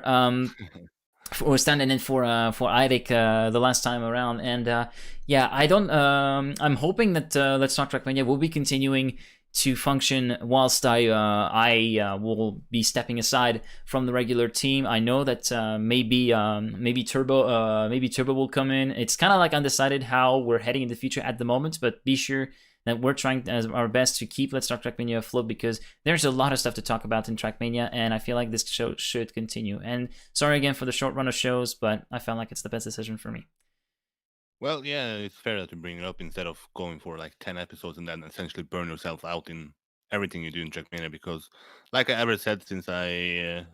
Eirik the last time around. And yeah, I'm hoping that Let's Talk Trackmania will be continuing to function whilst I will be stepping aside from the regular team. I know that maybe Turbo will come in. It's kind of like undecided how we're heading in the future at the moment, but be sure that we're trying our best to keep Let's Talk Trackmania afloat, because there's a lot of stuff to talk about in Trackmania, and I feel like this show should continue. And sorry again for the short run of shows, but I felt like it's the best decision for me. Well, yeah, it's fair that you bring it up instead of going for like 10 episodes and then essentially burn yourself out in everything you do in Trackmania. Because, like I ever said, since I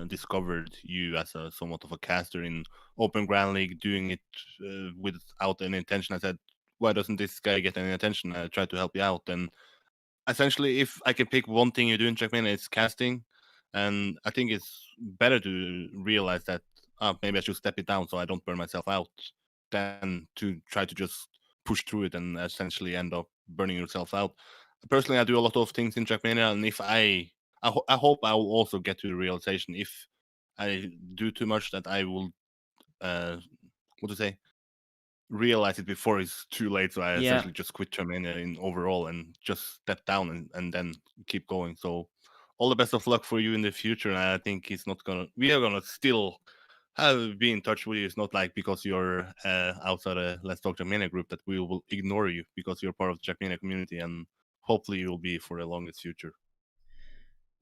discovered you as a somewhat of a caster in Open Grand League, doing it without any intention, I said, why doesn't this guy get any attention? I tried to help you out. And essentially, if I can pick one thing you do in Trackmania, it's casting. And I think it's better to realize that maybe I should step it down so I don't burn myself out, than to try to just push through it and essentially end up burning yourself out. Personally, I do a lot of things in Trackmania, and if I hope I will also get to the realization, if I do too much, that I will, what to say, realize it before it's too late. So I essentially just quit Trackmania in overall and just step down and then keep going. So all the best of luck for you in the future. And I think we are gonna still be in touch with you. It's not like because you're outside a Let's Talk Trackmania group that we will ignore you, because you're part of the Trackmania community, and hopefully you'll be for the longest future.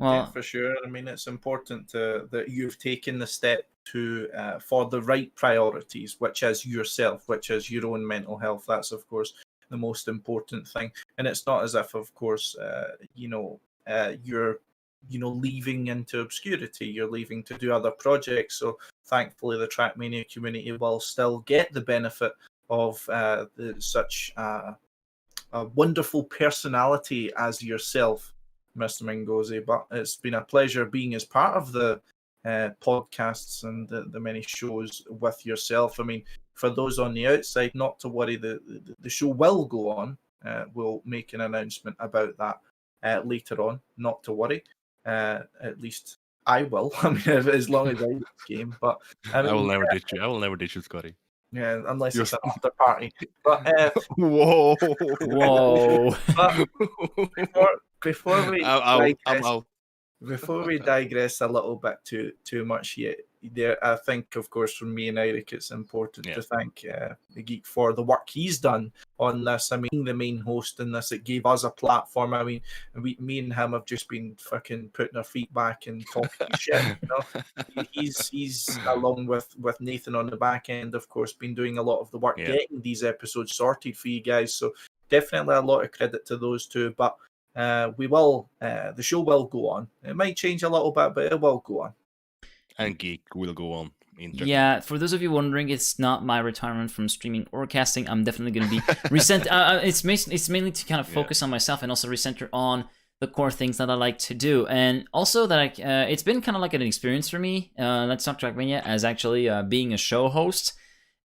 Well, yeah, for sure. I mean, it's important that you've taken the step to for the right priorities, which is yourself, which is your own mental health. That's, of course, the most important thing. And it's not as if, of course, you're leaving into obscurity. You're leaving to do other projects. So thankfully, the Trackmania community will still get the benefit of such a wonderful personality as yourself, Mr. Mingozi. But it's been a pleasure being as part of the podcasts and the many shows with yourself. I mean, for those on the outside, not to worry, the show will go on. We'll make an announcement about that later on, not to worry. At least I will. I mean, as long as I game. But I mean, I will never ditch you. I will never ditch you, Scotty. Yeah, unless it's an after party. But whoa. But before we I'm out. Before we digress a little bit too much yet, there, I think, of course, from me and Eirik, it's important to thank the Geek for the work he's done on this. I mean, the main host in this, it gave us a platform. I mean, me and him have just been fucking putting our feet back and talking shit. You know, he's along with Nathan on the back end, of course, been doing a lot of the work getting these episodes sorted for you guys. So definitely a lot of credit to those two. But the show will go on. It might change a little bit, but it will go on. And Geek will go on. Yeah, for those of you wondering, it's not my retirement from streaming or casting. I'm definitely going to be it's mainly to kind of focus on myself and also recenter on the core things that I like to do. And also that it's been kind of like an experience for me, Let's Talk Trackmania, as actually being a show host.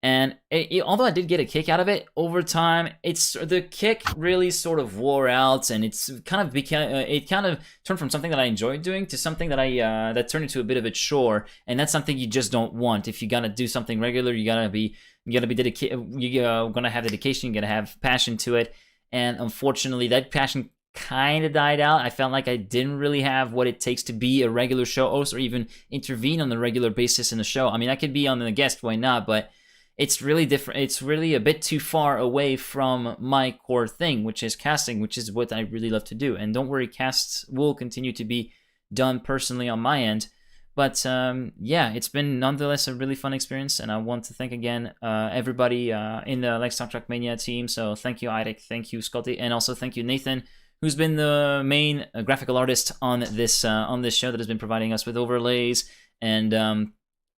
And although I did get a kick out of it, over time, the kick really sort of wore out, and it's kind of it kind of turned from something that I enjoyed doing to something that that turned into a bit of a chore, and that's something you just don't want. If you gotta do something regular, you gotta be dedicated. You're gonna have dedication. You gotta have passion to it, and unfortunately, that passion kind of died out. I felt like I didn't really have what it takes to be a regular show host or even intervene on a regular basis in the show. I mean, I could be on the guest, why not? But it's really different. It's really a bit too far away from my core thing, which is casting, which is what I really love to do. And don't worry, casts will continue to be done personally on my end. But yeah, it's been nonetheless a really fun experience, and I want to thank again everybody in the Let's Talk Trackmania team. So thank you, Eirik, thank you, Scotty, and also thank you, Nathan, who's been the main graphical artist on this show that has been providing us with overlays and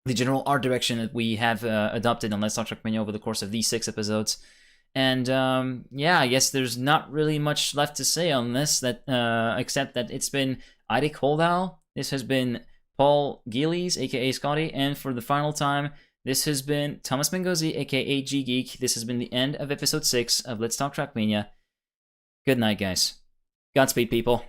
the general art direction that we have adopted on Let's Talk Trackmania over the course of these 6 episodes. And yeah, I guess there's not really much left to say on this, except that it's been Eirik Holdal. This has been Paul Gillies, aka Scotty, and for the final time, this has been Thomas Mingozi, aka G Geek. This has been the end of episode 6 of Let's Talk Trackmania. Good night, guys. Godspeed, people.